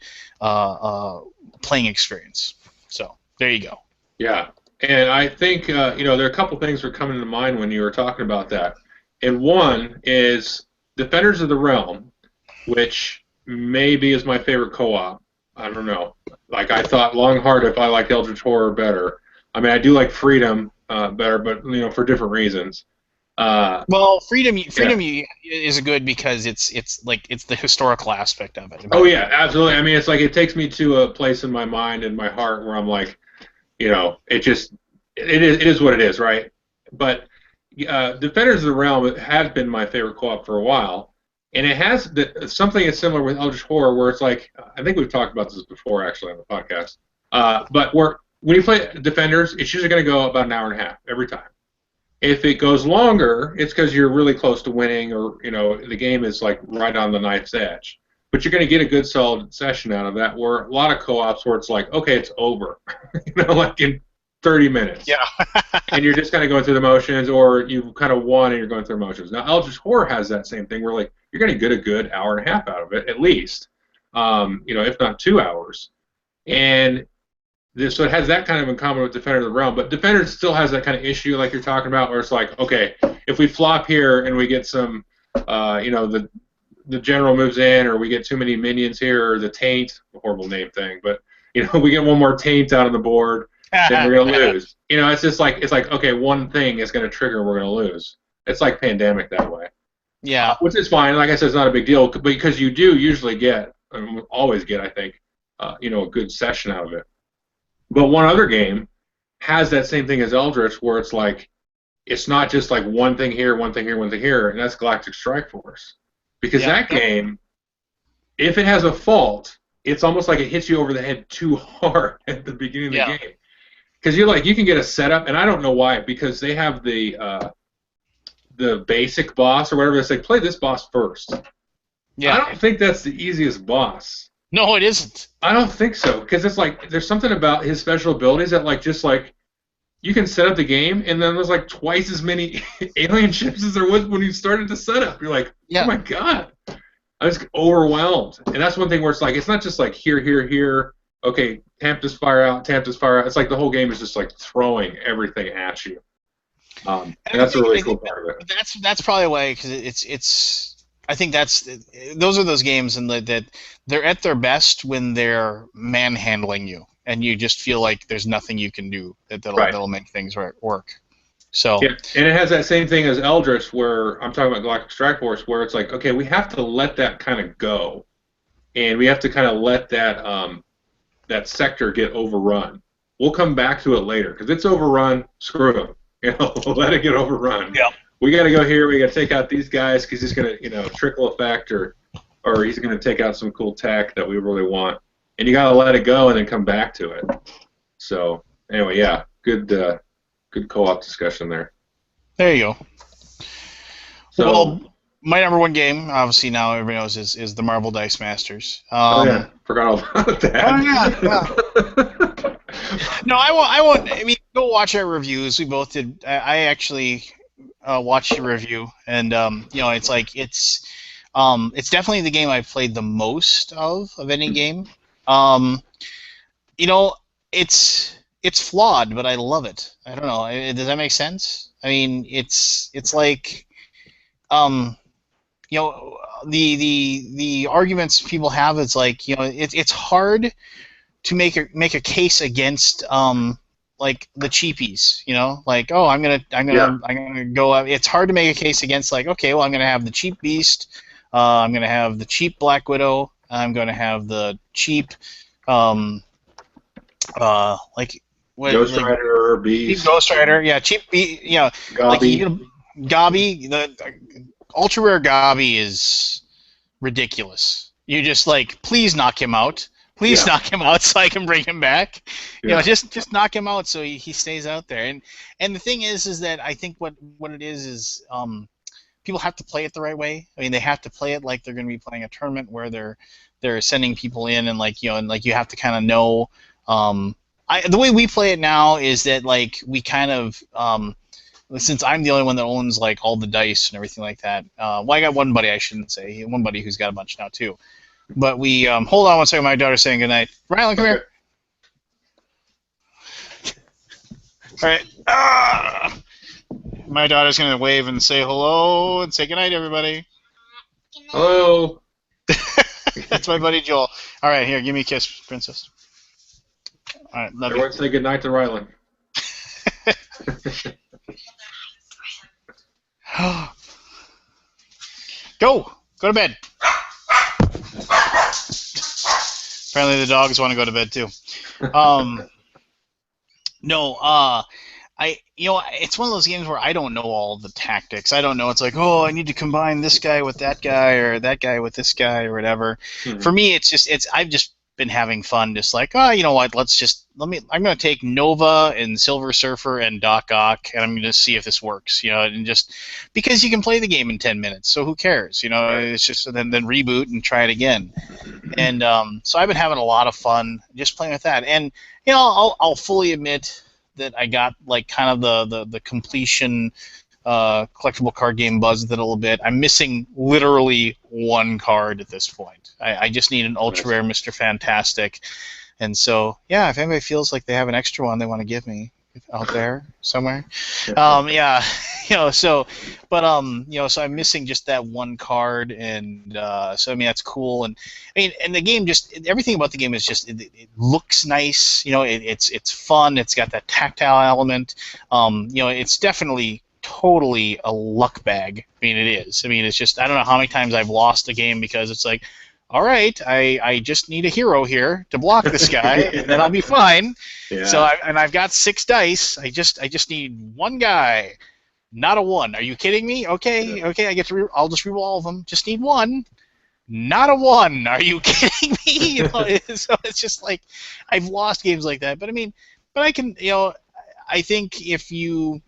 playing experience. So there you go. Yeah, and I think there are a couple things that were coming to mind when you were talking about that, and one is Defenders of the Realm, which maybe is my favorite co-op. I don't know. Like I thought long and hard if I liked Eldritch Horror better. I mean, I do like Freedom better, but for different reasons. Well, Freedom is good because it's the historical aspect of it. Oh yeah, absolutely. I mean, it's like it takes me to a place in my mind and my heart where I'm like, it is what it is, right? But Defenders of the Realm has been my favorite co-op for a while, and it has something that's similar with Eldritch Horror, where it's like I think we've talked about this before actually on the podcast. But when you play Defenders, it's usually going to go about an hour and a half every time. If it goes longer, it's because you're really close to winning, or the game is like right on the knife's edge. But you're going to get a good solid session out of that. Where a lot of co-ops where it's like, okay, it's over, like in 30 minutes. Yeah. And you're just kind of going through the motions, or you kind of won and you're going through the motions. Now, Eldritch Horror has that same thing where like you're going to get a good hour and a half out of it at least, if not 2 hours, and so it has that kind of in common with Defender of the Realm, but Defender still has that kind of issue like you're talking about, where it's like, okay, if we flop here and we get some, the general moves in, or we get too many minions here, or the taint, a horrible name thing, but we get one more taint out on the board, then we're gonna lose. It's just like okay, one thing is gonna trigger, we're gonna lose. It's like Pandemic that way. Yeah. Which is fine. Like I said, it's not a big deal because you do usually get, always get, I think, a good session out of it. But one other game has that same thing as Eldritch, where it's like it's not just like one thing here, one thing here, one thing here, and that's Galactic Strike Force. Because that game, if it has a fault, it's almost like it hits you over the head too hard at the beginning of the game. Because you can get a setup, and I don't know why, because they have the basic boss or whatever. They say play this boss first. Yeah. I don't think that's the easiest boss. No, it isn't. I don't think so, because it's like there's something about his special abilities that like you can set up the game, and then there's like twice as many alien ships as there was when you started the setup. You're like, oh my god, I was overwhelmed. And that's one thing where it's like it's not just like here, here, here. Okay, tamp this fire out, tamp this fire out. It's like the whole game is just like throwing everything at you. And that's a really cool part of it. That's probably why, because it's. I think those are those games, and that they're at their best when they're manhandling you, and you just feel like there's nothing you can do that'll make things work. So yeah, and it has that same thing as Eldritch, where I'm talking about Galactic Strike Force, where it's like, okay, we have to let that kind of go, and we have to kind of let that that sector get overrun. We'll come back to it later because it's overrun. Screw them, let it get overrun. Yeah. We got to go here. We got to take out these guys because he's going to, trickle effect, or he's going to take out some cool tech that we really want. And you got to let it go and then come back to it. So anyway, yeah, good co-op discussion there. There you go. So, well, my number one game, obviously now everybody knows, is the Marvel Dice Masters. Forgot all about that. Oh yeah. No, I want. I mean, go watch our reviews. We both did. I actually. Watch your review, and it's like it's definitely the game I've played the most of any game. It's flawed, but I love it. I don't know. Does that make sense? I mean, it's like the arguments people have. It's like it's hard to make a case against like the cheapies, like, oh, I'm gonna go. It's hard to make a case against, like, okay, well, I'm gonna have the cheap Beast, I'm gonna have the cheap Black Widow, I'm gonna have the cheap, Ghost Rider or Beast. Ghost Rider, yeah, cheap Beast, Gobby. Like Gobby, the ultra rare Gobby is ridiculous. You just like, please knock him out. Please knock him out so I can bring him back. Yeah. You know, just knock him out so he stays out there. And the thing is that I think what it is people have to play it the right way. I mean, they have to play it like they're going to be playing a tournament where they're sending people in, and like, you know, and like you have to kind of know. The way we play it now is that like we kind of since I'm the only one that owns like all the dice and everything like that. Well, I got one buddy, I shouldn't say, one buddy who's got a bunch now too. But we hold on one second. My daughter's saying goodnight. Rylan, come here. All right. My daughter's gonna wave and say hello and say goodnight, everybody. Hello. That's my buddy Joel. All right, here, give me a kiss, princess. All right, love Everyone you. say goodnight to Rylan. Go to bed. Apparently the dogs want to go to bed too. It's one of those games where I don't know all the tactics. I don't know. It's like, oh, I need to combine this guy with that guy or that guy with this guy or whatever. Mm-hmm. For me, I've just been having fun, just like, oh, you know what? I'm going to take Nova and Silver Surfer and Doc Ock, and I'm going to see if this works, you know, and just because you can play the game in 10 minutes, so who cares, you know? It's just then reboot and try it again, and so I've been having a lot of fun just playing with that, and you know, I'll fully admit that I got like kind of the completion collectible card game buzz with it a little bit. I'm missing literally one card at this point. I just need an ultra rare Mr. Fantastic, and so yeah, if anybody feels like they have an extra one they want to give me out there somewhere, yeah, you know, so, but you know, so I'm missing just that one card, and so I mean that's cool, and I mean, and the game just everything about the game is just it looks nice, you know, it's fun, it's got that tactile element, you know, it's definitely totally a luck bag. I mean, it is. I mean, it's just, I don't know how many times I've lost a game because it's like, all right, I just need a hero here to block this guy, and then I'll be fine. Yeah. So I've got 6 dice. I just need one guy, not a 1. Are you kidding me? Okay, I get to I'll just reroll all of them. Just need 1, not a 1. Are you kidding me? You know, so it's just like I've lost games like that. But I mean, but I can, you know, I think if you,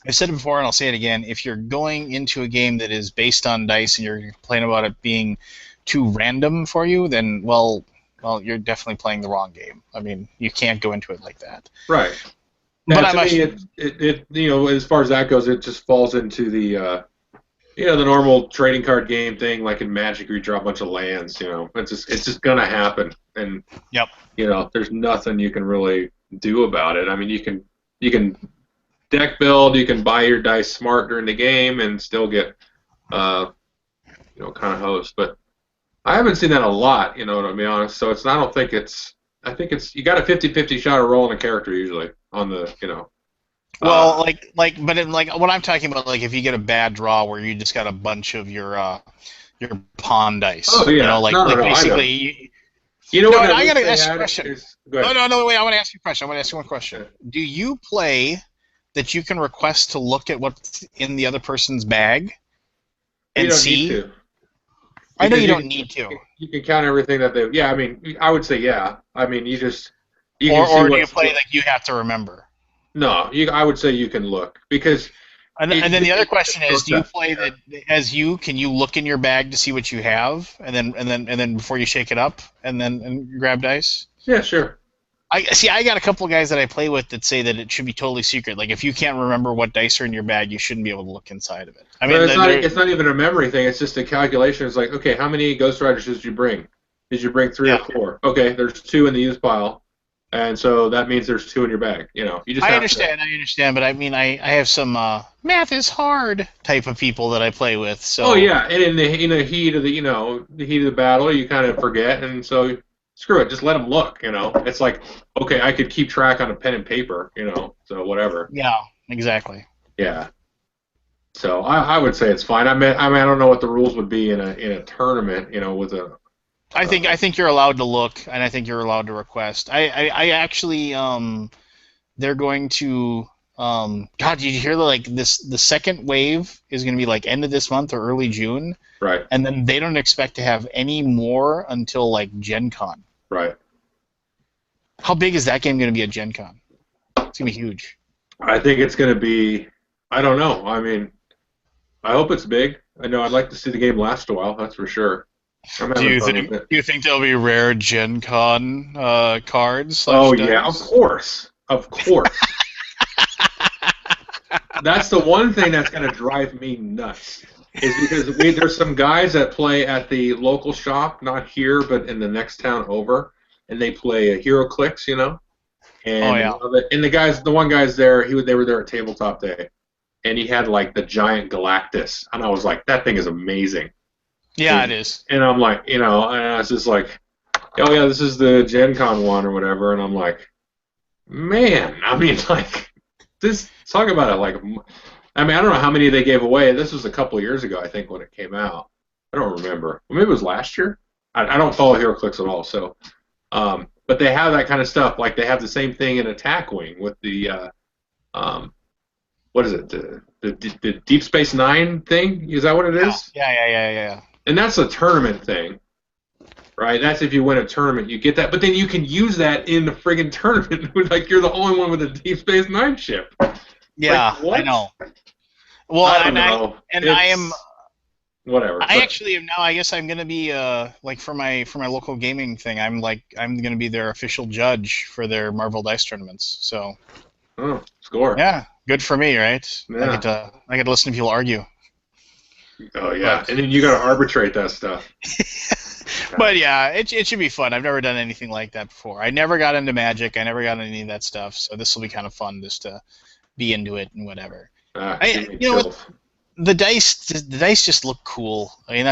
I've said it before and I'll say it again, if you're going into a game that is based on dice and you're complaining about it being too random for you, then, well, you're definitely playing the wrong game. I mean, you can't go into it like that. Right. But to me, it you know, as far as that goes, it just falls into the you know, the normal trading card game thing, like in Magic, where you draw a bunch of lands. You know, it's just gonna happen, and yep. You know, there's nothing you can really do about it. I mean, you can deck build, you can buy your dice smart during the game, and still get you know, kind of host, but I haven't seen that a lot, you know, to be honest. So it's, I don't think it's, I think it's, you got a 50-50 shot of rolling a character usually on the, you know. Well, but what I'm talking about, like if you get a bad draw where you just got a bunch of your pawn dice. Oh yeah. You know, like basically. You know what? I gotta ask you a question. Go ahead. No, wait. I want to ask you a question. I want to ask you one question. Okay. Do you play that you can request to look at what's in the other person's bag and see? Need to. I know you don't need to. You can count everything that they. Yeah, I mean, I would say yeah. I mean, you just. You or do you play like you have to remember? No, I would say you can look because. And then the other question is, do you play that as you? Can you look in your bag to see what you have, and then before you shake it up, and grab dice? Yeah, sure. I got a couple of guys that I play with that say that it should be totally secret. Like if you can't remember what dice are in your bag, you shouldn't be able to look inside of it. I mean, it's not even a memory thing. It's just a calculation. It's like, okay, how many Ghost Riders did you bring? Did you bring 3 or 4? Okay, there's 2 in the use pile, and so that means there's 2 in your bag. You know, you just. I understand, but I mean, I have some math is hard type of people that I play with. So. Oh yeah, and in the heat of the battle, you kind of forget, and so. Screw it, just let them look, you know. It's like, okay, I could keep track on a pen and paper, you know, so whatever. Yeah, exactly. Yeah. So I would say it's fine. I mean, I don't know what the rules would be in a tournament, you know, with a. I think you're allowed to look, and I think you're allowed to request. I actually they're going to God, did you hear the second wave is going to be like end of this month or early June? Right. And then they don't expect to have any more until like Gen Con. Right. How big is that game going to be at Gen Con? It's going to be huge. I think it's going to be. I don't know. I mean, I hope it's big. I know I'd like to see the game last a while. That's for sure. I'm having fun with it. Do you think there'll be rare Gen Con cards? Oh yeah, of course, of course. That's the one thing that's going to drive me nuts. Is because there's some guys that play at the local shop, not here, but in the next town over, and they play Hero Clicks, you know. And the one guy's there. They were there at Tabletop Day, and he had like the giant Galactus, and I was like, that thing is amazing. Yeah, it is. And I'm like, and I was just like, oh yeah, this is the Gen Con one or whatever, and I'm like, man, I mean, like, this, talk about it, like, I mean, I don't know how many they gave away. This was a couple of years ago, I think, when it came out. I don't remember. Maybe it was last year. I don't follow HeroClix at all, so, but they have that kind of stuff. Like, they have the same thing in Attack Wing with the, what is it, the Deep Space Nine thing? Is that what it is? Yeah. And that's a tournament thing, right? That's if you win a tournament, you get that. But then you can use that in the friggin' tournament. Like, you're the only one with a Deep Space Nine ship. Yeah, like, I know. Well, I am. Whatever. I actually am now. I guess I'm gonna be like for my local gaming thing. I'm gonna be their official judge for their Marvel Dice tournaments. So. Oh, score. Yeah, good for me, right? Yeah. I get to listen to people argue. Oh yeah, and then you got to arbitrate that stuff. But yeah, it should be fun. I've never done anything like that before. I never got into Magic. I never got into any of that stuff. So this will be kind of fun just to be into it and whatever. You know what? The dice just look cool. I mean,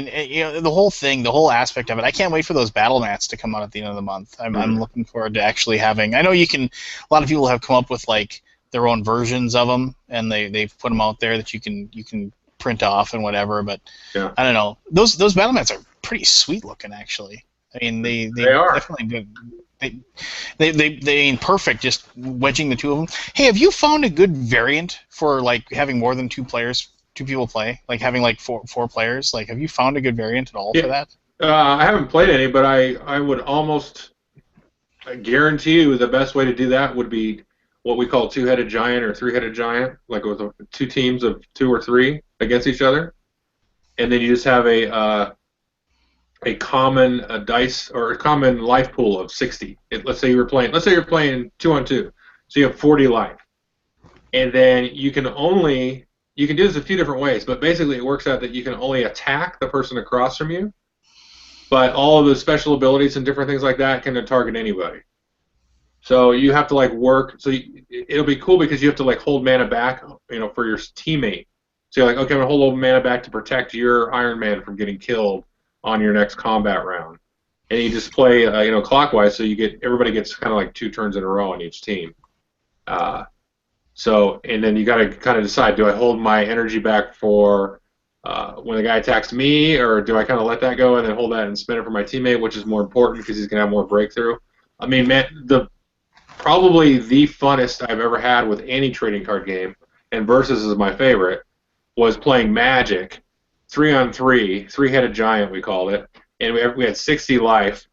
the whole thing, the whole aspect of it. I can't wait for those battle mats to come out at the end of the month. I'm looking forward to actually having. I know a lot of people have come up with like their own versions of them, and they've put them out there that you can print off and whatever. But yeah. I don't know. Those battle mats are pretty sweet looking, actually. I mean, they are definitely do. They ain't perfect, just wedging the two of them. Hey, have you found a good variant for like having more than two people play? Like having like four players? Like, have you found a good variant at all for that? I haven't played any, but I would almost guarantee you the best way to do that would be what we call two-headed giant or three-headed giant, like with two teams of 2 or 3 against each other, and then you just have a common dice or a common life pool of 60. Let's say you're playing 2-on-2, so you have 40 life, and then you can do this a few different ways, but basically it works out that you can only attack the person across from you, but all of the special abilities and different things like that can target anybody. So you have to like work. So it'll be cool because you have to like hold mana back, for your teammate. So you're like, okay, I'm gonna hold mana back to protect your Iron Man from getting killed on your next combat round, and you just play, clockwise. So everybody gets kind of like 2 turns in a row on each team. And then you got to kind of decide: do I hold my energy back for when the guy attacks me, or do I kind of let that go and then hold that and spend it for my teammate, which is more important because he's gonna have more breakthrough? I mean, man, probably the funnest I've ever had with any trading card game, and Versus is my favorite, was playing Magic, 3-on-3, three-headed giant we called it, and we had 60 life,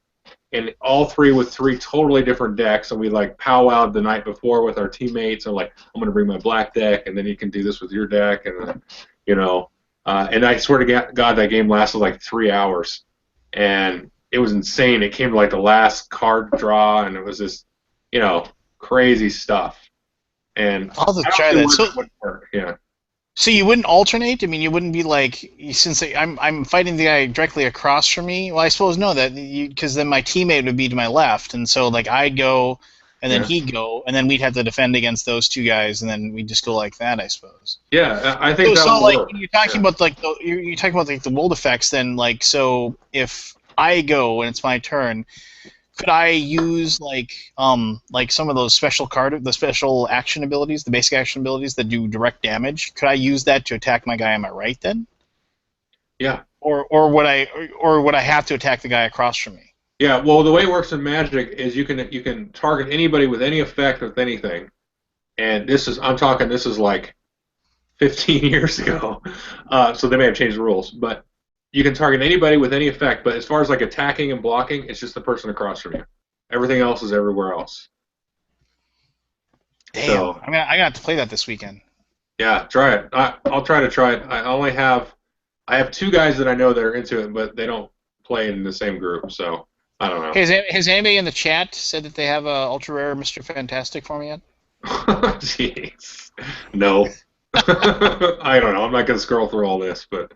and all 3 with 3 totally different decks, and we like powwowed the night before with our teammates, and like, I'm gonna bring my black deck, and then you can do this with your deck, and and I swear to God, that game lasted like 3 hours, and it was insane. It came to like the last card draw, and it was just, crazy stuff. And I'll have to try that. So, it would work. Yeah. So you wouldn't alternate? I mean, you wouldn't be like, since I'm fighting the guy directly across from me. Well, I suppose no, because then my teammate would be to my left, and so like I'd go, and then he'd go, and then we'd have to defend against those 2 guys, and then we'd just go like that, I suppose. Yeah, I think that would like work. When you're talking about like you're talking about like the world effects, then like, so if I go and it's my turn, could I use like some of those the special action abilities, the basic action abilities that do direct damage? Could I use that to attack my guy on my right then? Yeah. Or would I have to attack the guy across from me? Yeah. Well, the way it works in Magic is you can target anybody with any effect with anything, and this is like 15 years ago, so they may have changed the rules, but you can target anybody with any effect, but as far as like attacking and blocking, it's just the person across from you. Everything else is everywhere else. Damn. So, I mean, I got to play that this weekend. Yeah, try it. I'll try to try it. I have two guys that I know that are into it, but they don't play in the same group, so I don't know. Has anybody in the chat said that they have a ultra rare Mr. Fantastic for me yet? Jeez, no. I don't know. I'm not gonna scroll through all this, but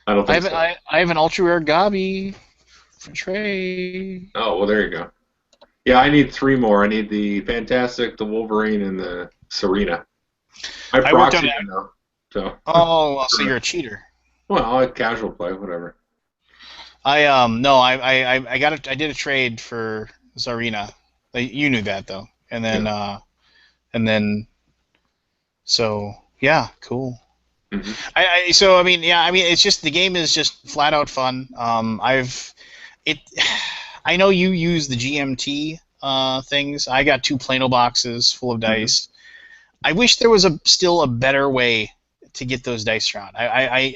I don't think so. I have an ultra rare Gabi for Trey. Oh well, there you go. Yeah, I need three more. I need the Fantastic, the Wolverine, and the Serena. I proxied them though. So. Oh, well, so you're a cheater. Well, I casual play, whatever. I did a trade for Zarina. You knew that though, and then so yeah, cool. Mm-hmm. It's just the game is just flat out fun. I know you use the GMT things. I got 2 Plano boxes full of dice. Mm-hmm. I wish there was still a better way to get those dice around. I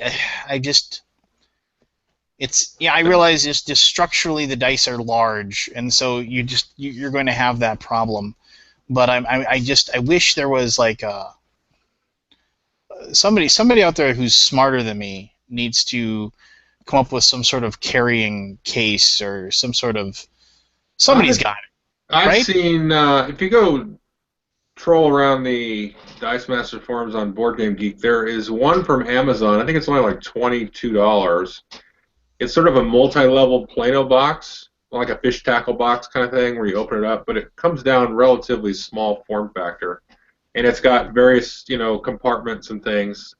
realize just structurally the dice are large, and so you're going to have that problem. But I wish there was like somebody out there who's smarter than me needs to come up with some sort of carrying case or some sort of somebody's got it. I've seen if you go troll around the Dice Master forums on Board Game Geek, there is one from Amazon. I think it's only like $22. It's sort of a multi-level Plano box, like a fish tackle box kind of thing, where you open it up, but it comes down relatively small form factor, and it's got various compartments and things,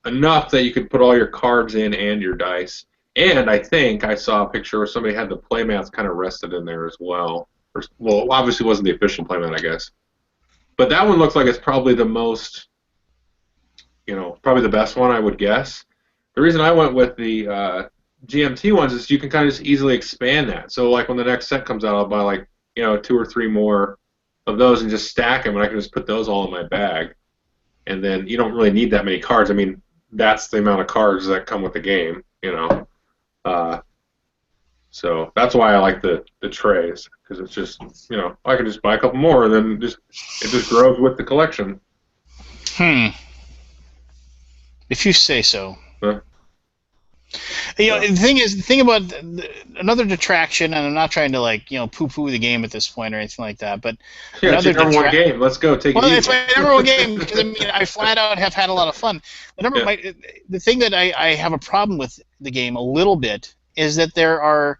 enough that you could put all your cards in and your dice. And I think I saw a picture where somebody had the playmats kind of rested in there as well. Well, obviously it wasn't the official playmat, I guess. But that one looks like it's probably the most, probably the best one, I would guess. The reason I went with the GMT ones is you can kind of just easily expand that. So like when the next set comes out, I'll buy like 2 or 3 more of those and just stack them, and I can just put those all in my bag. And then you don't really need that many cards. I mean, that's the amount of cards that come with the game, So that's why I like the trays, because it's just I can just buy a couple more and then it just grows with the collection. If you say so. Huh? The thing about another detraction, and I'm not trying to poo-poo the game at this point or anything like that, but it's your number one game. Let's go take it easy. Well, it's my number one game because I flat out have had a lot of fun. The thing that I have a problem with the game a little bit is that there are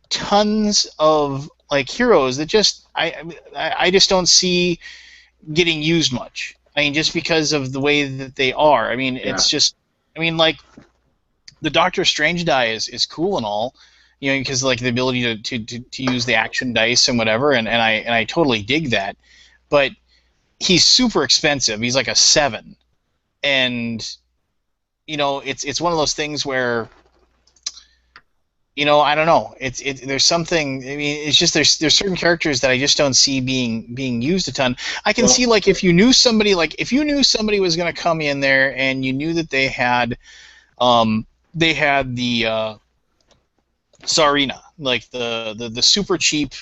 tons of heroes that I just don't see getting used much. I mean, just because of the way that they are. I mean, it's just. I mean, the Doctor Strange die is cool and all, because the ability to use the action dice and whatever, and I totally dig that, but he's super expensive. He's like a 7, and it's one of those things where I don't know. There's something. I mean, it's just there's certain characters that I just don't see being used a ton. I can see if you knew somebody was going to come in there and you knew that they had the Tsarina, the super cheap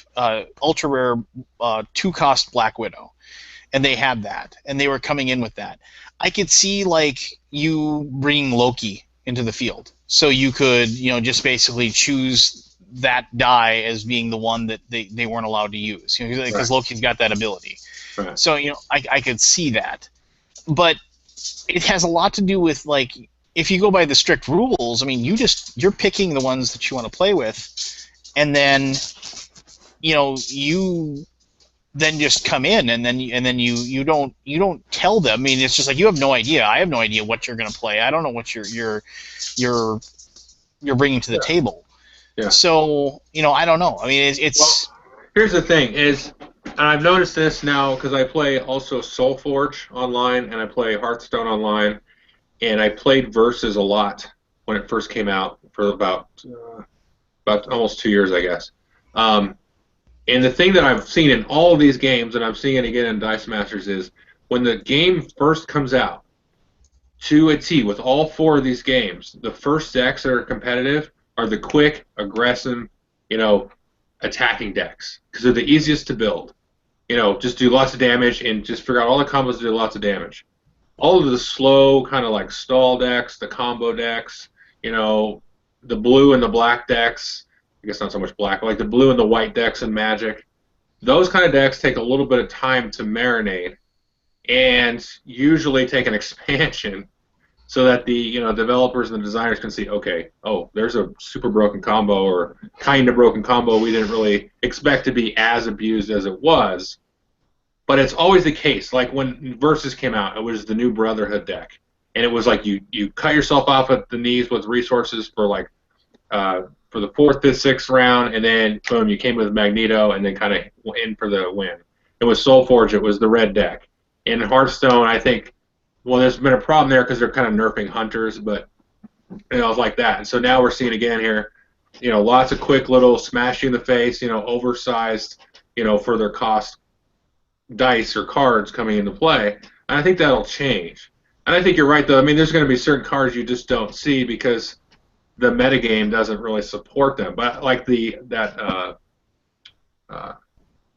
ultra rare 2-cost Black Widow, and they had that, and they were coming in with that. I could see you bringing Loki into the field. So you could, just basically choose that die as being the one that they weren't allowed to use, because Loki's got that ability. Right. So I could see that, but it has a lot to do with if you go by the strict rules. I mean, you're picking the ones that you want to play with, and then you then just come in, and then you don't tell them. I mean, it's just you have no idea. I have no idea what you're going to play. I don't know what you're bringing to the table. Yeah. So I don't know. I mean, it's. Well, here's the thing: and I've noticed this now because I play also SoulForge online and I play Hearthstone online, and I played Versus a lot when it first came out for about almost 2 years, I guess. And the thing that I've seen in all of these games, and I'm seeing it again in Dice Masters, is when the game first comes out, to a T with all four of these games. The first decks that are competitive are the quick, aggressive, you know, attacking decks because they're the easiest to build. Just do lots of damage and just figure out all the combos to do lots of damage. All of the slow kind of like stall decks, the combo decks, the blue and the black decks. I guess not so much black, but like the blue and the white decks in Magic. Those kind of decks take a little bit of time to marinate and usually take an expansion so that the developers and the designers can see, okay, oh, there's a super broken combo or kind of broken combo we didn't really expect to be as abused as it was. But it's always the case. Like when Versus came out, it was the new Brotherhood deck, and it was like you cut yourself off at the knees with resources for like for the fourth, fifth, sixth round, and then boom, you came with Magneto, and then kind of in for the win. It was Soulforge. It was the red deck. In Hearthstone, I think, well, there's been a problem there because they're kind of nerfing hunters, but it's like that. And so now we're seeing again here, lots of quick little smash you in the face, oversized, for their cost dice or cards coming into play. And I think that'll change. And I think you're right, though. I mean, there's going to be certain cards you just don't see because the metagame doesn't really support them. But like that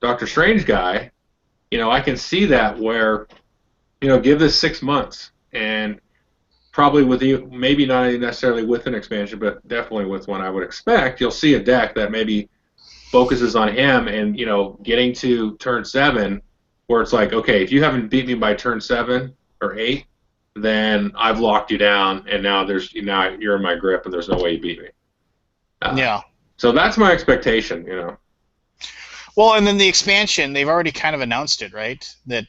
Doctor Strange guy, I can see that where, give this 6 months and probably with maybe not necessarily with an expansion, but definitely with one I would expect, you'll see a deck that maybe focuses on him and, getting to turn 7 where it's like, okay, if you haven't beat me by turn 7 or 8, then I've locked you down and now you're in my grip and there's no way you beat me. Yeah. So that's my expectation, Well, and then the expansion, they've already kind of announced it, right? That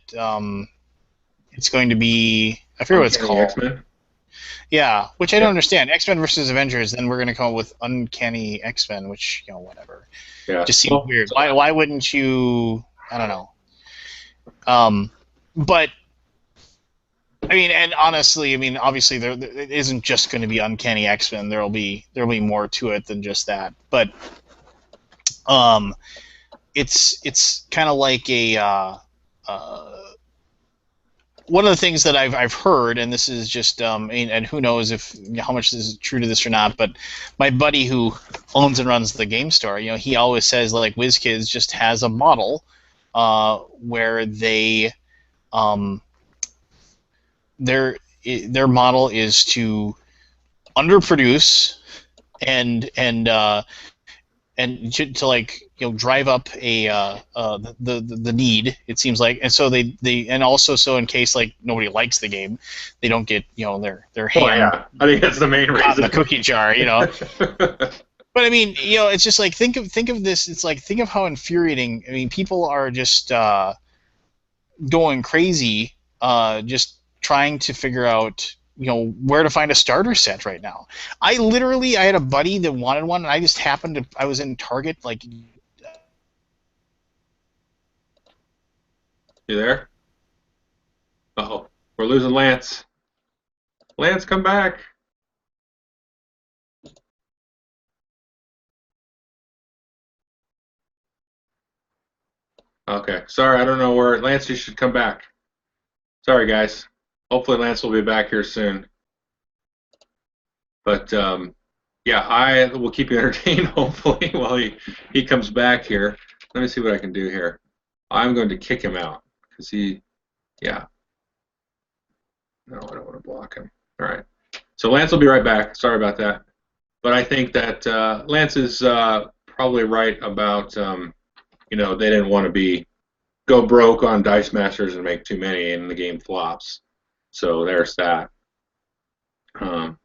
it's going to be, I forget what it's called. X-Men? Yeah, which I don't understand. X-Men versus Avengers, then we're going to come up with Uncanny X-Men, which, whatever. Yeah. Just seems weird. Why wouldn't you, I don't know. But, I mean, and honestly, I mean, obviously it isn't just going to be Uncanny X-Men. There'll be more to it than just that. But it's kind of like a one of the things that I've heard, and this is just and who knows if how much this is true to this or not, but my buddy who owns and runs the game store, he always says like WizKids just has a model where they their model is to underproduce and to like drive up the need, it seems like, and so they and also so in case like nobody likes the game, they don't get their hand. Oh yeah, I think that's the main reason. In the cookie jar, But I mean, it's just like think of this. It's like think of how infuriating. I mean, people are just going crazy, just trying to figure out where to find a starter set right now. I had a buddy that wanted one, and I just happened to. I was in Target, like. You there? Uh-oh. We're losing Lance. Lance, come back. Okay. Sorry, I don't know where. Lance, you should come back. Sorry, guys. Hopefully Lance will be back here soon. But, yeah, I will keep you entertained, hopefully, while he comes back here. Let me see what I can do here. I'm going to kick him out. Yeah. No, I don't want to block him. All right. So Lance will be right back. Sorry about that. But I think that Lance is probably right about, they didn't want to go broke on Dice Masters and make too many and the game flops. So there's that. Oh,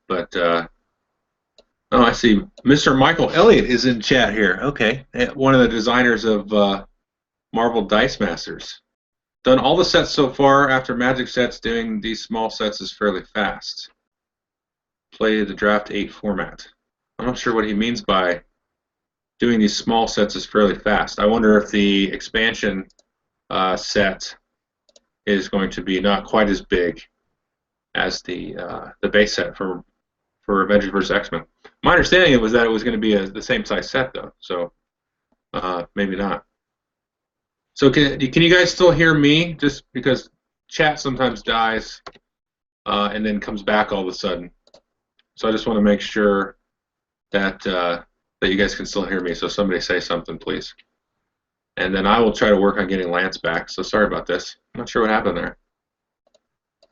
I see Mr. Michael Elliott is in chat here. Okay. One of the designers of Marvel Dice Masters. Done all the sets so far. After Magic sets, doing these small sets is fairly fast. Play the Draft 8 format. I'm not sure what he means by doing these small sets is fairly fast. I wonder if the expansion set is going to be not quite as big as the base set for Avengers vs. X-Men. My understanding was that it was going to be the same size set, though, so maybe not. So can you guys still hear me? Just because chat sometimes dies. and then comes back all of a sudden. So I just want to make sure that that you guys can still hear me. So somebody say something, please. And then I will try to work on getting Lance back. So sorry about this. I'm not sure what happened there.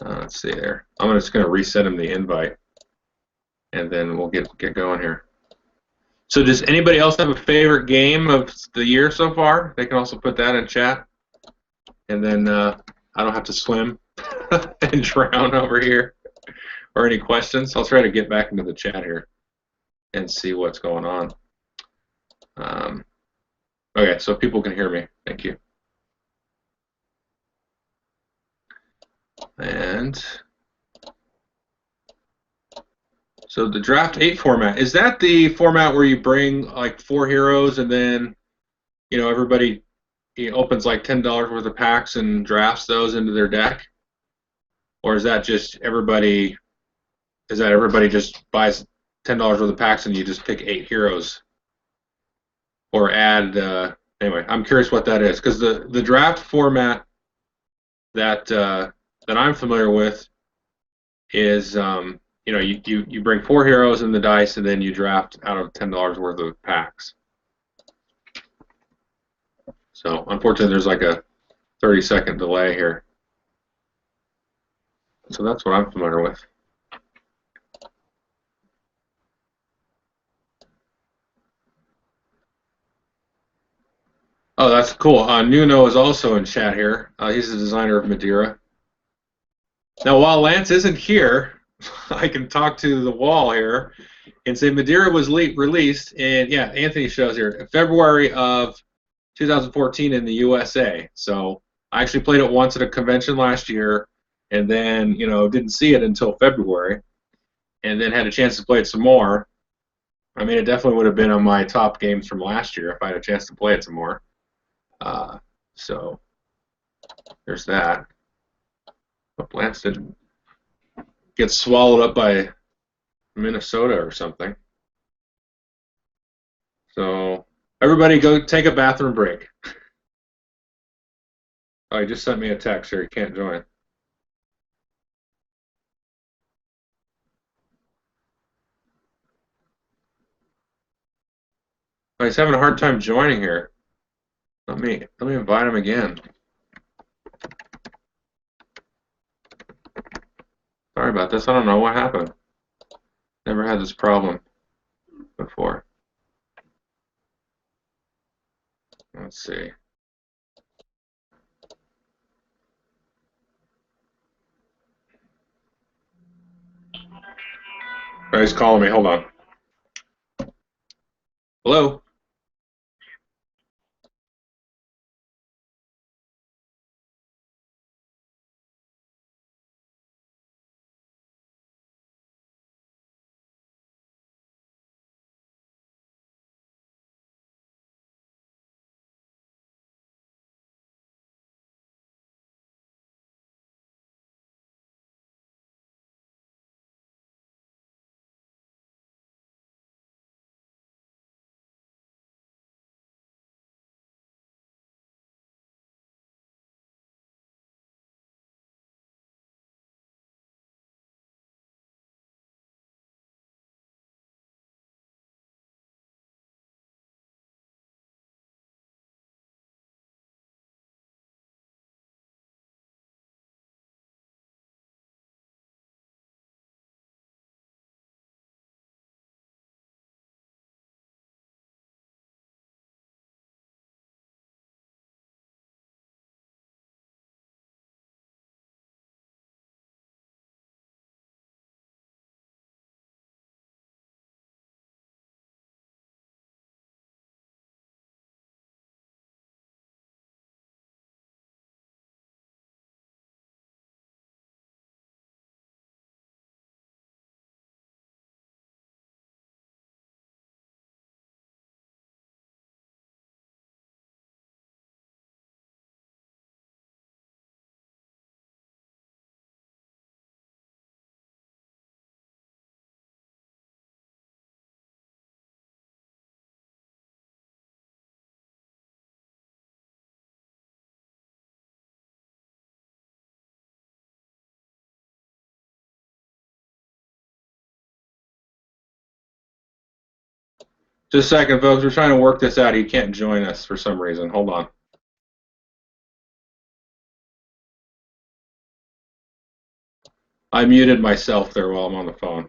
Let's see there. I'm just going to reset him the invite, and then we'll get going here. So does anybody else have a favorite game of the year so far? They can also put that in chat. And then I don't have to swim and drown over here. Or any questions? I'll try to get back into the chat here and see what's going on. Okay, so people can hear me. Thank you. And so the Draft 8 format, is that the format where you bring like 4 heroes and then, you know, everybody opens like $10 worth of packs and drafts those into their deck? Or is that just everybody just buys $10 worth of packs and you just pick 8 heroes? Or add, anyway, I'm curious what that is. Because the draft format that I'm familiar with is, you know, you bring 4 heroes in the dice and then you draft out of $10 worth of packs. So unfortunately, there's like a 30-second delay here. So that's what I'm familiar with. Oh, that's cool. Nuno is also in chat here. He's the designer of Madeira. Now, while Lance isn't here, I can talk to the wall here and say Madeira was released in, yeah, Anthony shows here, February of 2014 in the USA. So I actually played it once at a convention last year, and then, you know, didn't see it until February, and then had a chance to play it some more. I mean, it definitely would have been on my top games from last year if I had a chance to play it some more. So there's that. Hope Lance didn't get swallowed up by Minnesota or something. So everybody go take a bathroom break. Oh, he just sent me a text here. He can't join. Oh, he's having a hard time joining here. Let me invite him again. Sorry about this. I don't know what happened. Never had this problem before. Let's see. Oh, he's calling me. Hold on. Hello? Just a second, folks. We're trying to work this out. He can't join us for some reason. Hold on. I muted myself there while I'm on the phone.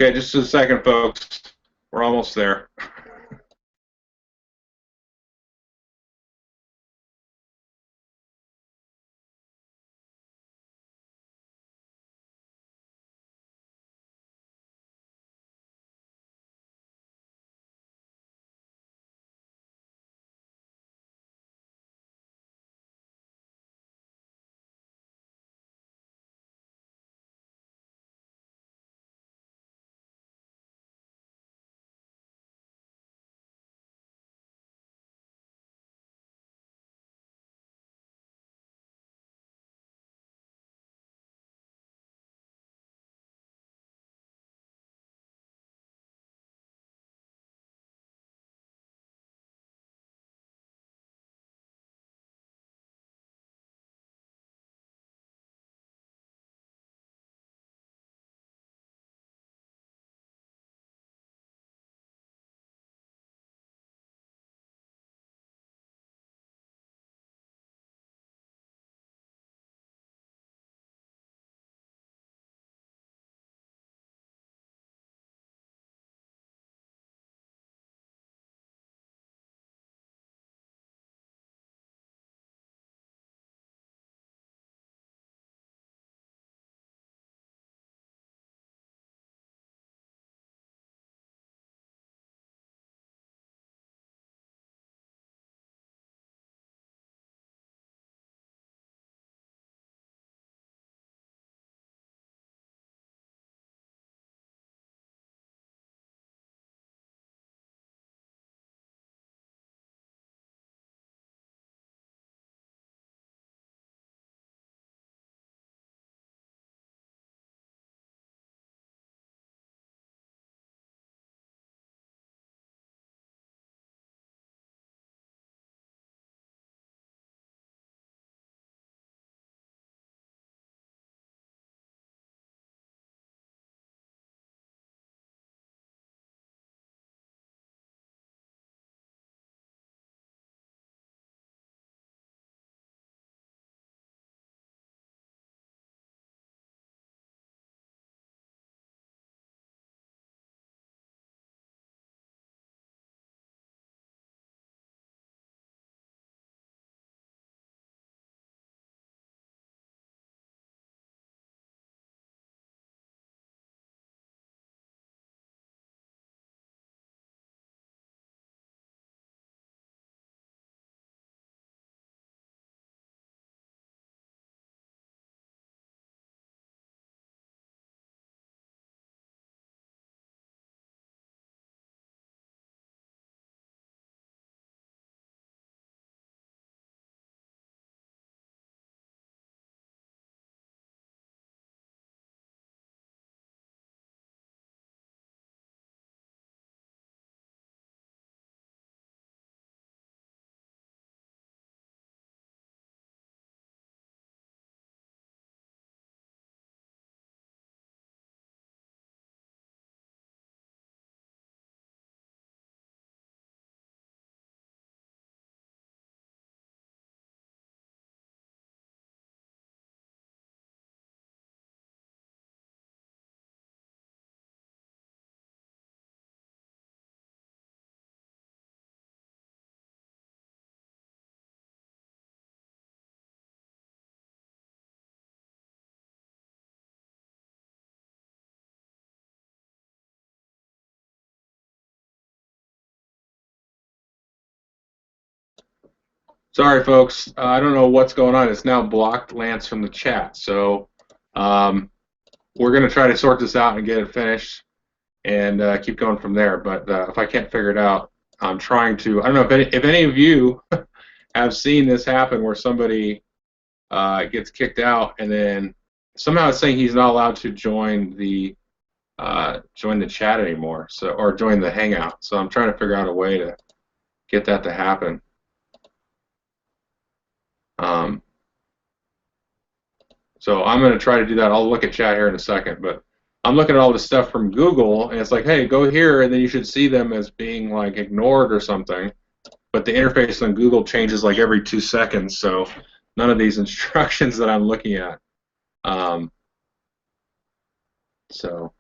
Okay, just a second, folks. We're almost there. Sorry, folks. I don't know what's going on. It's now blocked Lance from the chat. So um, we're going to try to sort this out and get it finished and keep going from there. But if I can't figure it out, I'm trying to. I don't know if any of you have seen this happen where somebody gets kicked out and then somehow it's saying he's not allowed to join the chat anymore. So or join the Hangout. So I'm trying to figure out a way to get that to happen. Um, So I'm going to try to do that. I'll look at chat here in a second, but I'm looking at all the stuff from Google, and it's like, hey, go here, and then you should see them as being like ignored or something. But the interface on Google changes like every 2 seconds, so none of these instructions that I'm looking at. Um, so.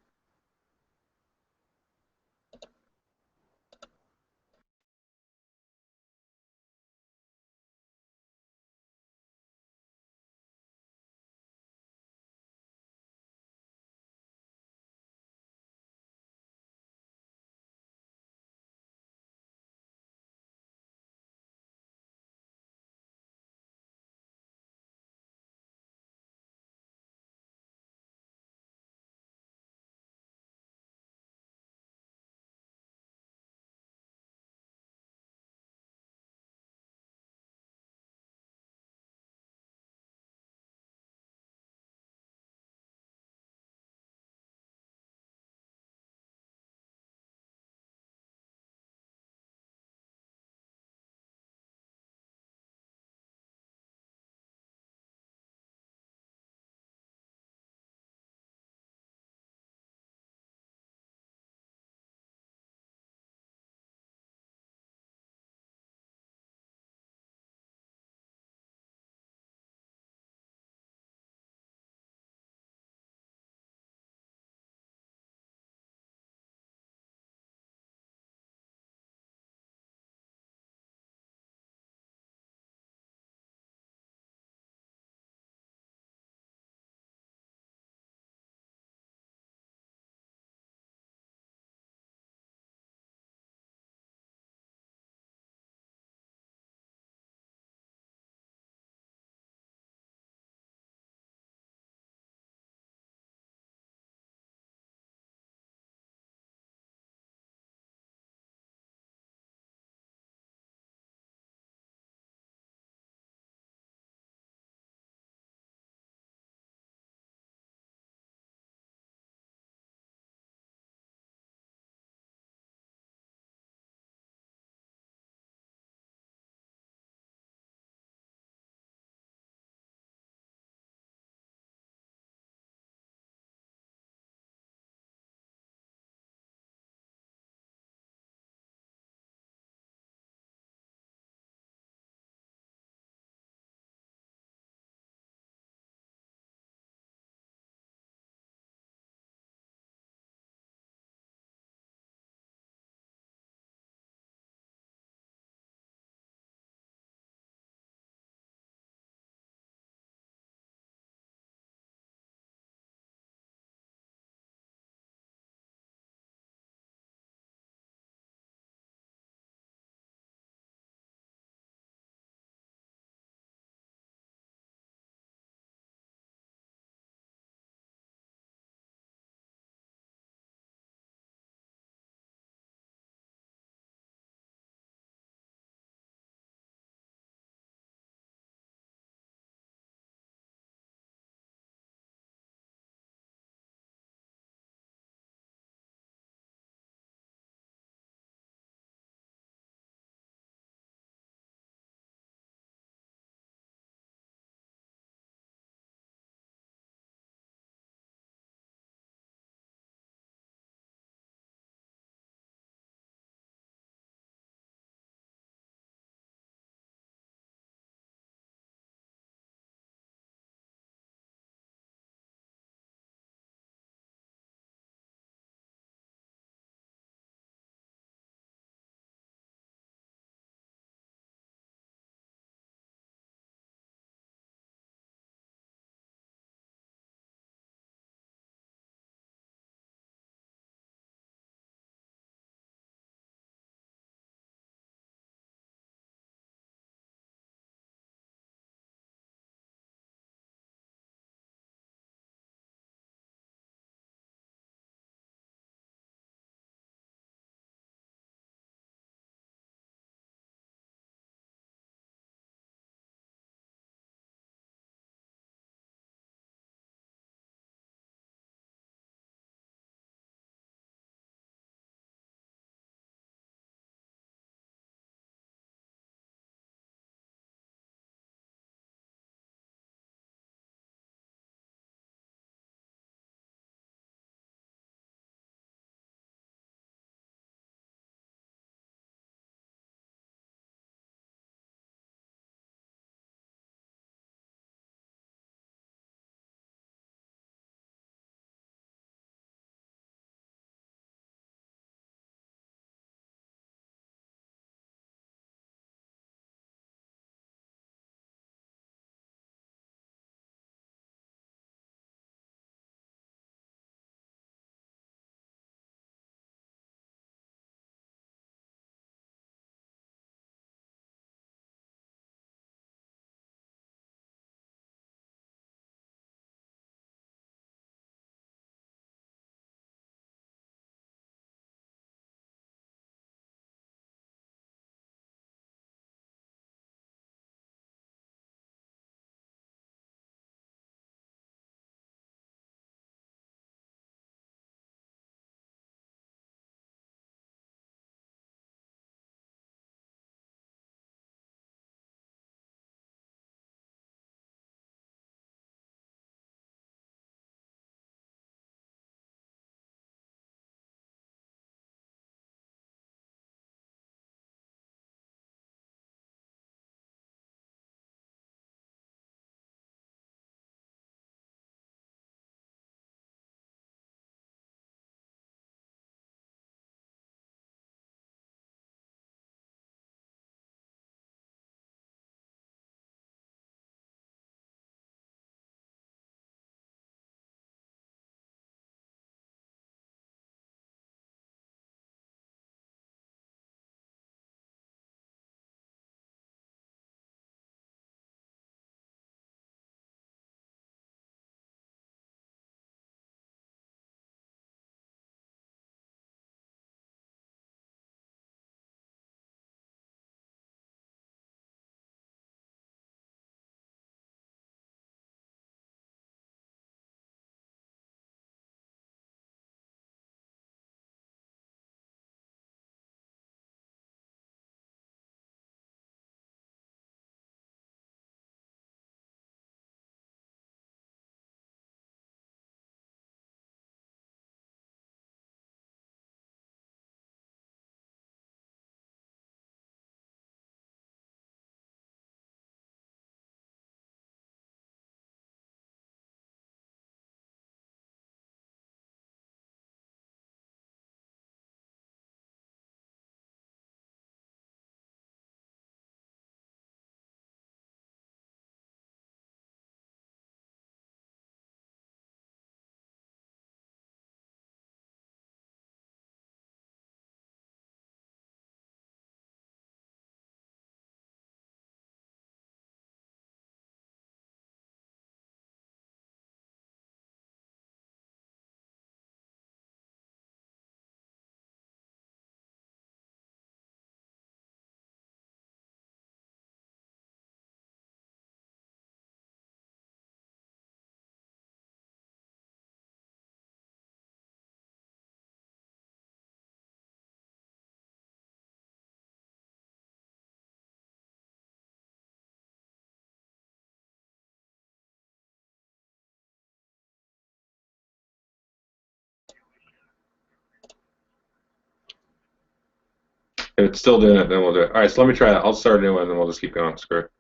If it's still doing it, then we'll do it. All right, so let me try that. I'll start a new one, and then we'll just keep going. Screw it.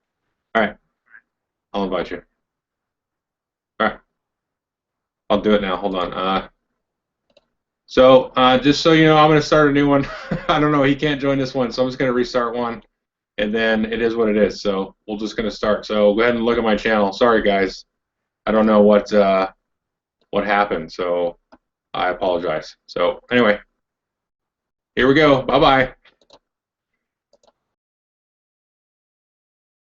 All right, I'll invite you. All right, I'll do it now. Hold on. So just so you know, I'm going to start a new one. I don't know. He can't join this one, so I'm just going to restart one, and then it is what it is. So we're just going to start. So go ahead and look at my channel. Sorry, guys. I don't know what happened, so I apologize. So anyway, here we go. Bye-bye.